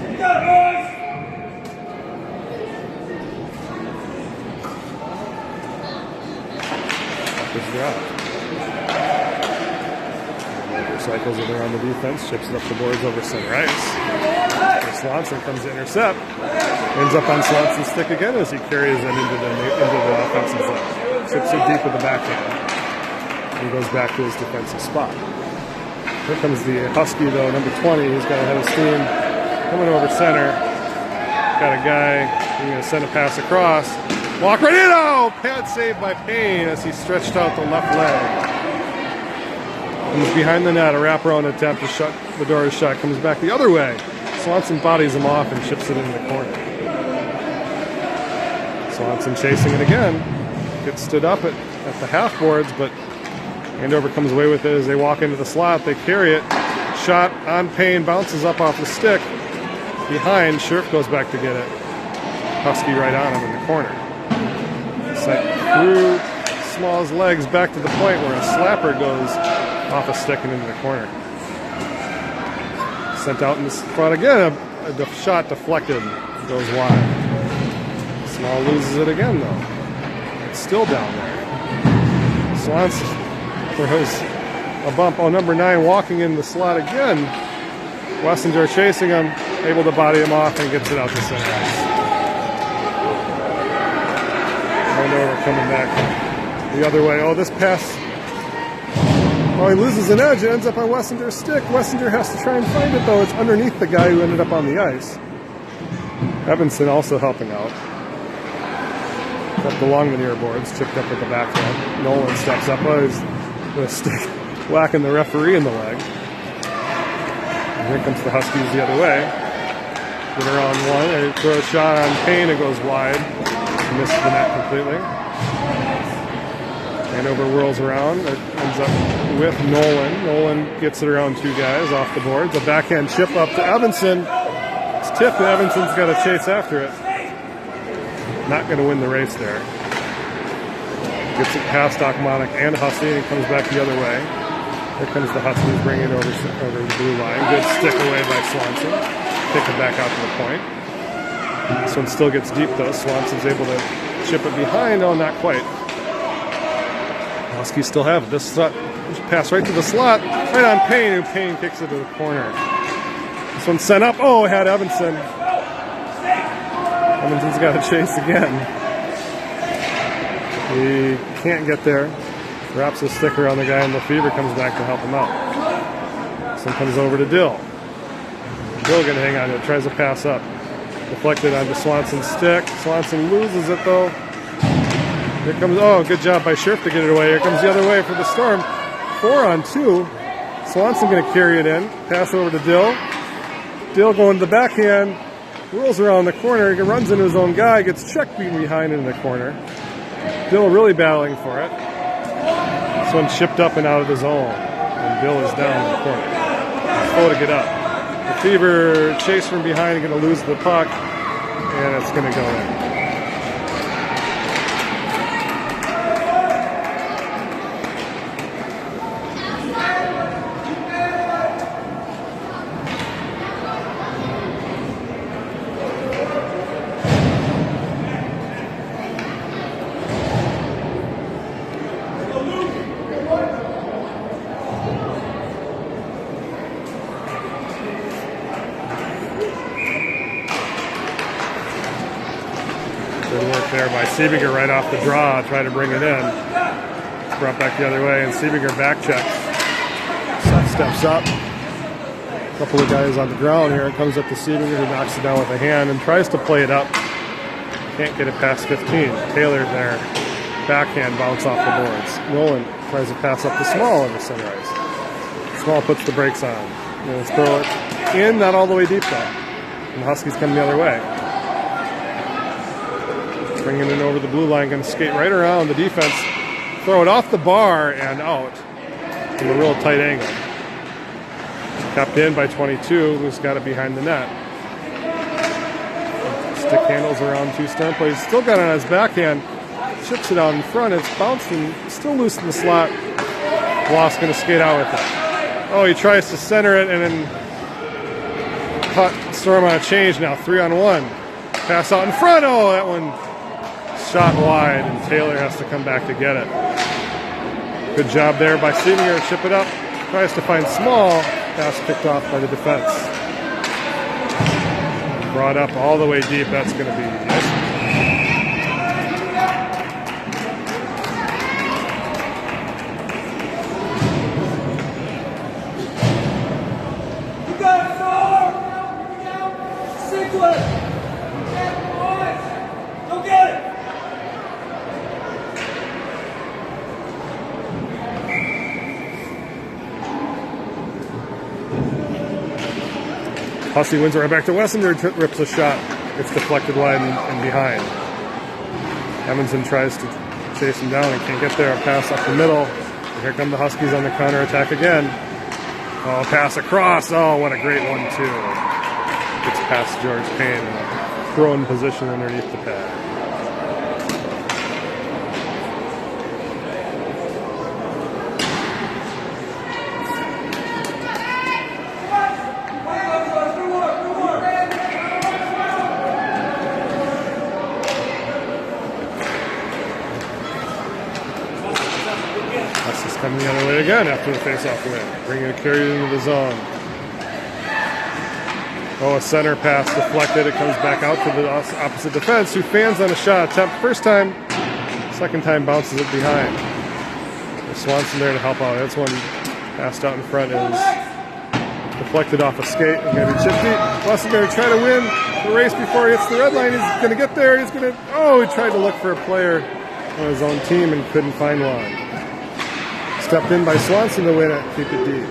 You got it, boys! Good job. Cycles it around the defense, chips it up the boards over center ice. Swanson comes to intercept. Ends up on Swanson's stick again as he carries it into the offensive zone. Chips it deep with the backhand. He goes back to his defensive spot. Here comes the Husky, though, number 20. He's got a head of steam. Coming over center. Got a guy. He's going to send a pass across. Walk right in. Oh! Pad save by Payne as he stretched out the left leg. He's behind the net. A wraparound attempt to shut the door is shut. Comes back the other way. Swanson bodies him off and chips it into the corner. Swanson chasing it again. Gets stood up at the half boards, but Andover comes away with it as they walk into the slot. They carry it. Shot on Payne. Bounces up off the stick. Behind. Scherf goes back to get it. Husky right on him in the corner. Set through Small's legs back to the point where a slapper goes off a stick and into the corner. Sent out in the front again. A shot deflected. Goes wide. Small loses it again, though. It's still down there. Swanson throws a bump. Oh, number 9 walking in the slot again. Wessinger chasing him, able to body him off and gets it out to center ice. Andover coming back the other way. Oh, this pass. Oh, he loses an edge. It ends up on Wessinger's stick. Wessinger has to try and find it, though. It's underneath the guy who ended up on the ice. Evanson also helping out. Up along the near boards, chipped up at the backhand. Nolan steps up. Oh, he's with a stick whacking the referee in the leg. And here comes the Huskies the other way. Get around one. They throw a shot on Payne. It goes wide. Missed the net completely. Andover whirls around. It ends up with Nolan. Nolan gets it around 2 guys off the boards. A backhand chip up to Evanson. It's tipped, and Evanson's got to chase after it. Not going to win the race there. Gets it past Akmanik and Hussey, and he comes back the other way. Here comes the Huskies, bringing it over the blue line. Good stick away by Swanson. Kick it back out to the point. This one still gets deep, though. Swanson's able to chip it behind. Oh, not quite. Huskies still have it. This pass right to the slot, right on Payne, and Payne kicks it to the corner. This one's sent up. Oh, it had Evanson. Evanson's got to chase again. He can't get there. Wraps his stick around the guy, and Lefebvre comes back to help him out. This one comes over to Dill. Dill going to hang on to it. Tries to pass up. Deflected onto Swanson's stick. Swanson loses it, though. Here comes, oh, good job by Scherf to get it away. Here comes the other way for the Storm. 4-on-2. Swanson going to carry it in. Pass over to Dill. Dill going to the backhand. Whirls around the corner. He runs into his own guy. Gets checked behind in the corner. Dill really battling for it. This one chipped up and out of the zone. And Dill is down in the corner. He's slow to get up. Lefebvre chase from behind. Going to lose the puck. And it's going to go in. Good work there by Siebinger right off the draw, try to bring it in. Brought back the other way, and Siebinger back checks. Steps up. A couple of guys on the ground here. It comes up to Siebinger, who knocks it down with a hand and tries to play it up. Can't get it past 15. Taylor there. Backhand bounce off the boards. Nolan tries to pass up to Small in the center ice. Small puts the brakes on. Let's throw it in, not all the way deep though. And the Huskies come the other way. Bringing it over the blue line, going to skate right around the defense, throw it off the bar and out from a real tight angle. Kept in by 22, who's got it behind the net. Stick handles around 2 Storm players. Still got it on his backhand, chips it out in front. It's bounced and still loose in the slot. Bloss going to skate out with it. Oh, he tries to center it and then caught Storm on a change now. 3-on-1. Pass out in front. Oh, that one shot wide, and Taylor has to come back to get it. Good job there by Siebinger. Chip it up. Tries to find Small. Pass picked off by the defense. Brought up all the way deep. That's going to be nice. You got it, Star! Sequence! Go get it! Hussey wins it right back to Wessinger, rips a shot. It's deflected wide and behind. Evanson tries to chase him down and can't get there. A pass up the middle. And here come the Huskies on the counterattack again. Oh, pass across. Oh, what a great one, too. Gets past George Payne in a thrown position underneath the pad. Coming the other way again after the face-off win. Bringing it carried into the zone. Oh, a center pass deflected. It comes back out to the opposite defense, who fans on a shot attempt. First time, second time bounces it behind. Swanson there to help out. That's one passed out in front is deflected off a skate. It's going to be chipped deep. Swanson going to try to win the race before he hits the red line. He's going to get there. He's going to, he tried to look for a player on his own team and couldn't find one. Stepped in by Swanson to win it. Keep it deep.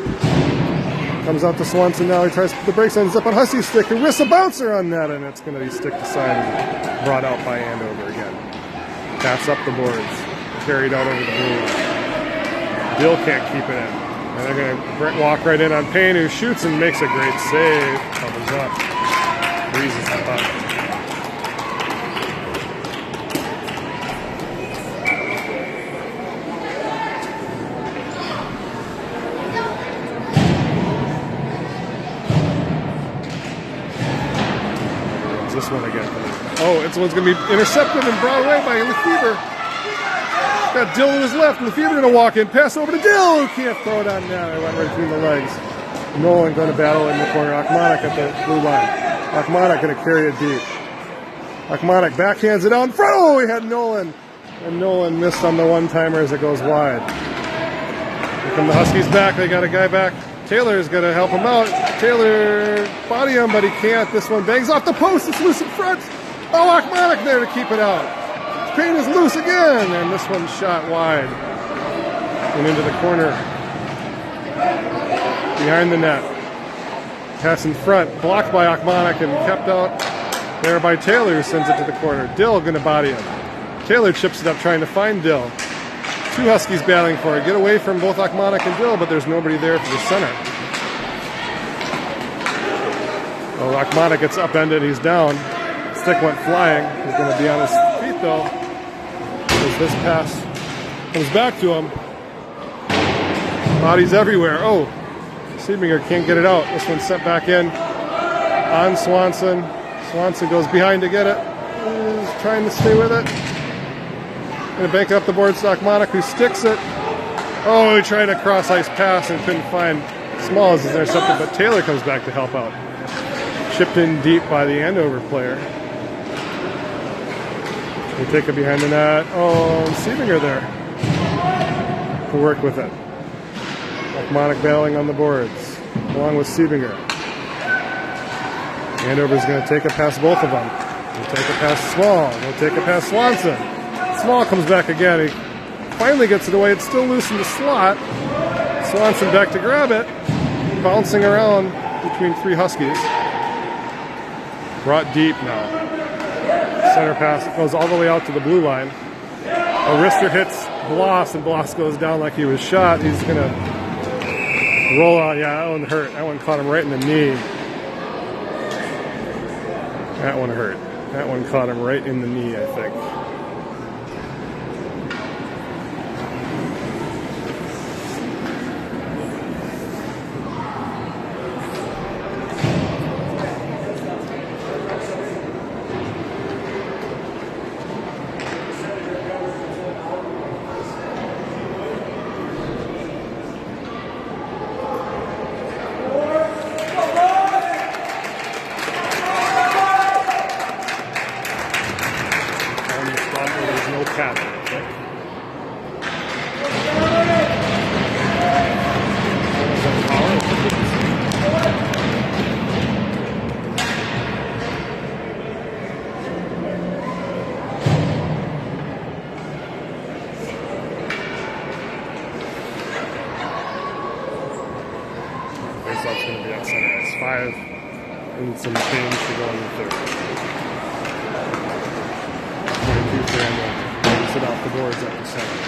Comes out to Swanson now. He tries to put the brakes on. Ends up on Hussey's stick. He risks a bouncer on that, and it's going to be stick to side and brought out by Andover again. Pass up the boards. Carried out over the blue line. Dill can't keep it in. And they're going to walk right in on Payne, who shoots and makes a great save. Comes up. Breezes the puck. It's this one again. It's one's going to be intercepted and brought away by Lefebvre. Got Dill to his left. Lefebvre going to walk in. Pass over to Dill, who can't throw it on net. It went right between the legs. Nolan going to battle in the corner. Achmonic at the blue line. Achmonic going to carry it deep. Achmonic backhands it out in front. Oh, he had Nolan. And Nolan missed on the one-timer as it goes wide. Here come the Huskies back. They got a guy back. Taylor's going to help him out. Taylor body him, but he can't. This one bangs off the post. It's loose in front. Oh, Achmonic there to keep it out. Payne is loose again, and this one shot wide and into the corner behind the net. Pass in front, blocked by Achmonic and kept out there by Taylor, who sends it to the corner. Dill going to body him. Taylor chips it up trying to find Dill. Two Huskies battling for it. Get away from both Achmonic and Dill, but there's nobody there for the center. Oh, Achmonic gets upended. He's down. Stick went flying. He's going to be on his feet, though. As this pass comes back to him. Bodies everywhere. Oh, Siebinger can't get it out. This one's sent back in on Swanson. Swanson goes behind to get it. He's trying to stay with it. Going to bank up the board. Achmonic, who sticks it. Oh, he tried a cross-ice pass and couldn't find Smalls is intercepted, but Taylor comes back to help out. Chipped in deep by the Andover player. They take it behind the net. Oh, Siebinger there to work with it. Achmonic battling on the boards, along with Siebinger. Andover's going to take it past both of them. They'll take it past Small. They'll take it past Swanson. Small comes back again. He finally gets it away. It's still loose in the slot. Swanson back to grab it. Bouncing around between three Huskies. Brought deep now. Center pass goes all the way out to the blue line. A wrister hits Bloss, and Bloss goes down like he was shot. He's going to roll out. Yeah, that one hurt. That one caught him right in the knee. That one hurt. That one caught him right in the knee, I think. Faceoff's going to be at center ice. 5 and some change to go in the third. 22 for Andover. Takes it off the boards at the center.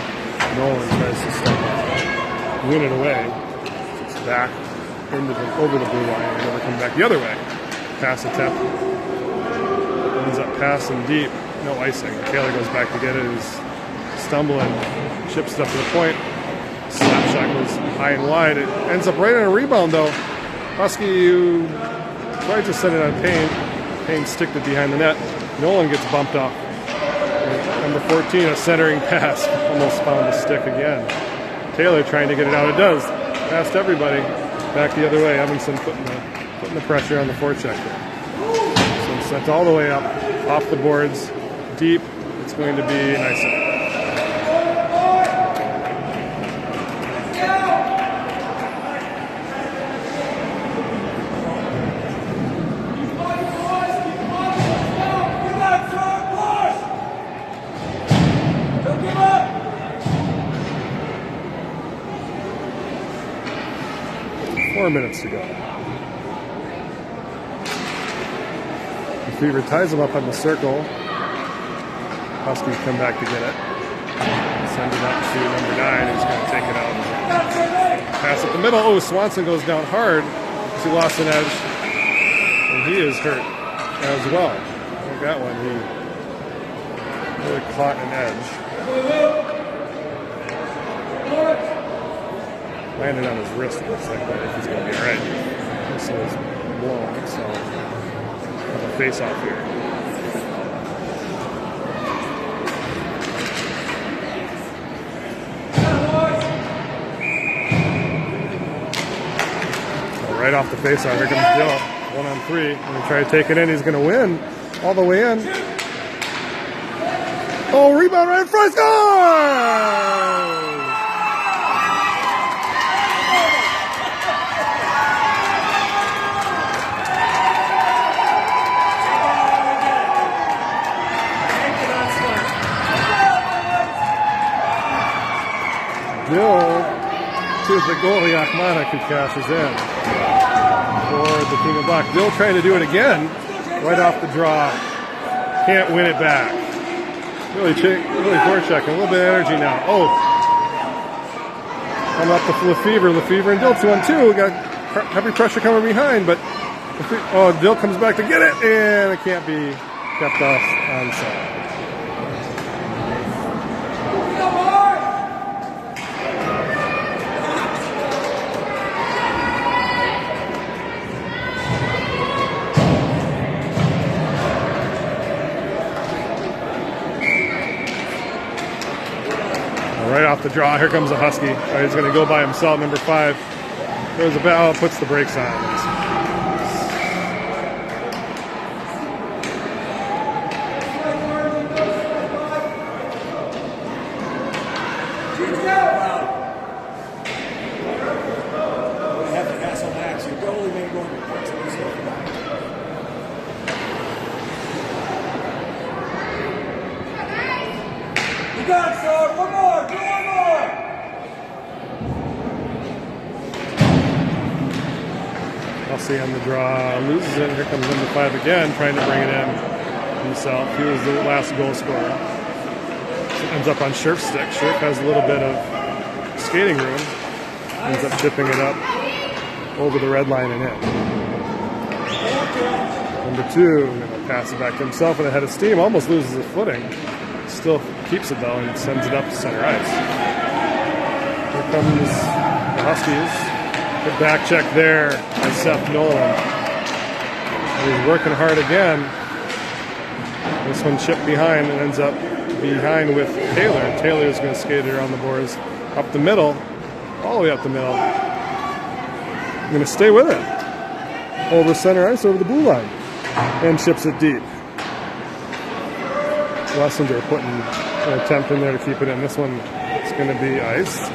Nolan tries to step up, win it away. It's back over the blue line. Andover come back the other way. Pass attempt. Ends up passing deep. No icing. Taylor goes back to get it. He's stumbling. Chips it up to the point. Slap shot goes high and wide. It ends up right on a rebound, though. Husky, who tried to send it on Payne. Payne sticked it behind the net. Nolan gets bumped off. And number 14, a centering pass. Almost found the stick again. Taylor trying to get it out. It does. Past everybody. Back the other way. Evanson putting the pressure on the forecheck there. So sent all the way up, off the boards, deep. It's going to be nice. 4 minutes to go. Fever ties him up on the circle. Huskies come back to get it. Send it up to number 9, who's going to take it out. Pass up the middle. Oh, Swanson goes down hard. He lost an edge. And he is hurt as well. I think that one, he really caught an edge. Landed on his wrist, it looks like, but if he's going to be all right. This is blown, so have a face-off here. Right off the face-off, here comes Dill, 1-on-3. Going to try to take it in. He's going to win all the way in. Oh, rebound right in front, score! Dill to the goalie, Akhmana, who cashes in for the King of Black. Dill trying to do it again, right off the draw. Can't win it back. Really forechecking, a little bit of energy now. Oh, coming up to Lefevre and Dill 2-on-2. Got heavy pressure coming behind, but Dill comes back to get it, and it can't be kept off onside. Right off the draw, here comes the Husky. Right, he's going to go by himself, number 5. There's a ball, puts the brakes on. You got it, sir. One more. Do one more. Hussey on the draw, loses it. Here comes number 5 again, trying to bring it in himself. He was the last goal scorer. So ends up on Scherf's stick. Scherf has a little bit of skating room. Ends up tipping it up over the red line and in. Number 2, going to pass it back to himself with a head of steam. Almost loses his footing. Still keeps it though and sends it up to center ice. Here comes the Huskies. Good back check there by Seth Nolan. He's working hard again. This one chipped behind and ends up behind with Taylor. Taylor is going to skate it around the boards up the middle, all the way up the middle. I'm going to stay with it. Over center ice, over the blue line. And chips it deep. Lessinger putting an attempt in there to keep it in. This one is going to be iced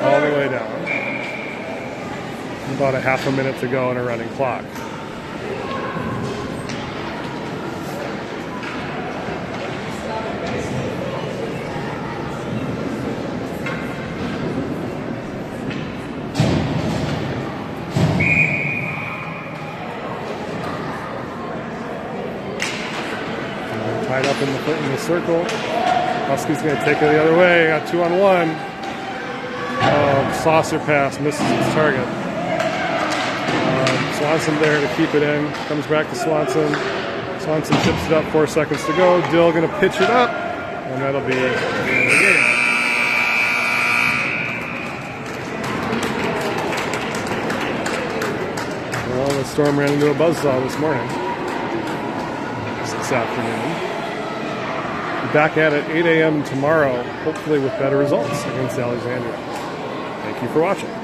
all the way down. About a half a minute to go in a running clock. Tied up in the circle. Husky's going to take it the other way. Got 2-on-1. Saucer pass, misses its target. Swanson there to keep it in. Comes back to Swanson. Swanson chips it up. 4 seconds to go. Dill going to pitch it up, and that'll be the end of the game. Well, the Storm ran into a buzzsaw this morning. This afternoon. back at it 8 a.m. tomorrow, hopefully with better results against Alexandria. Thank you for watching.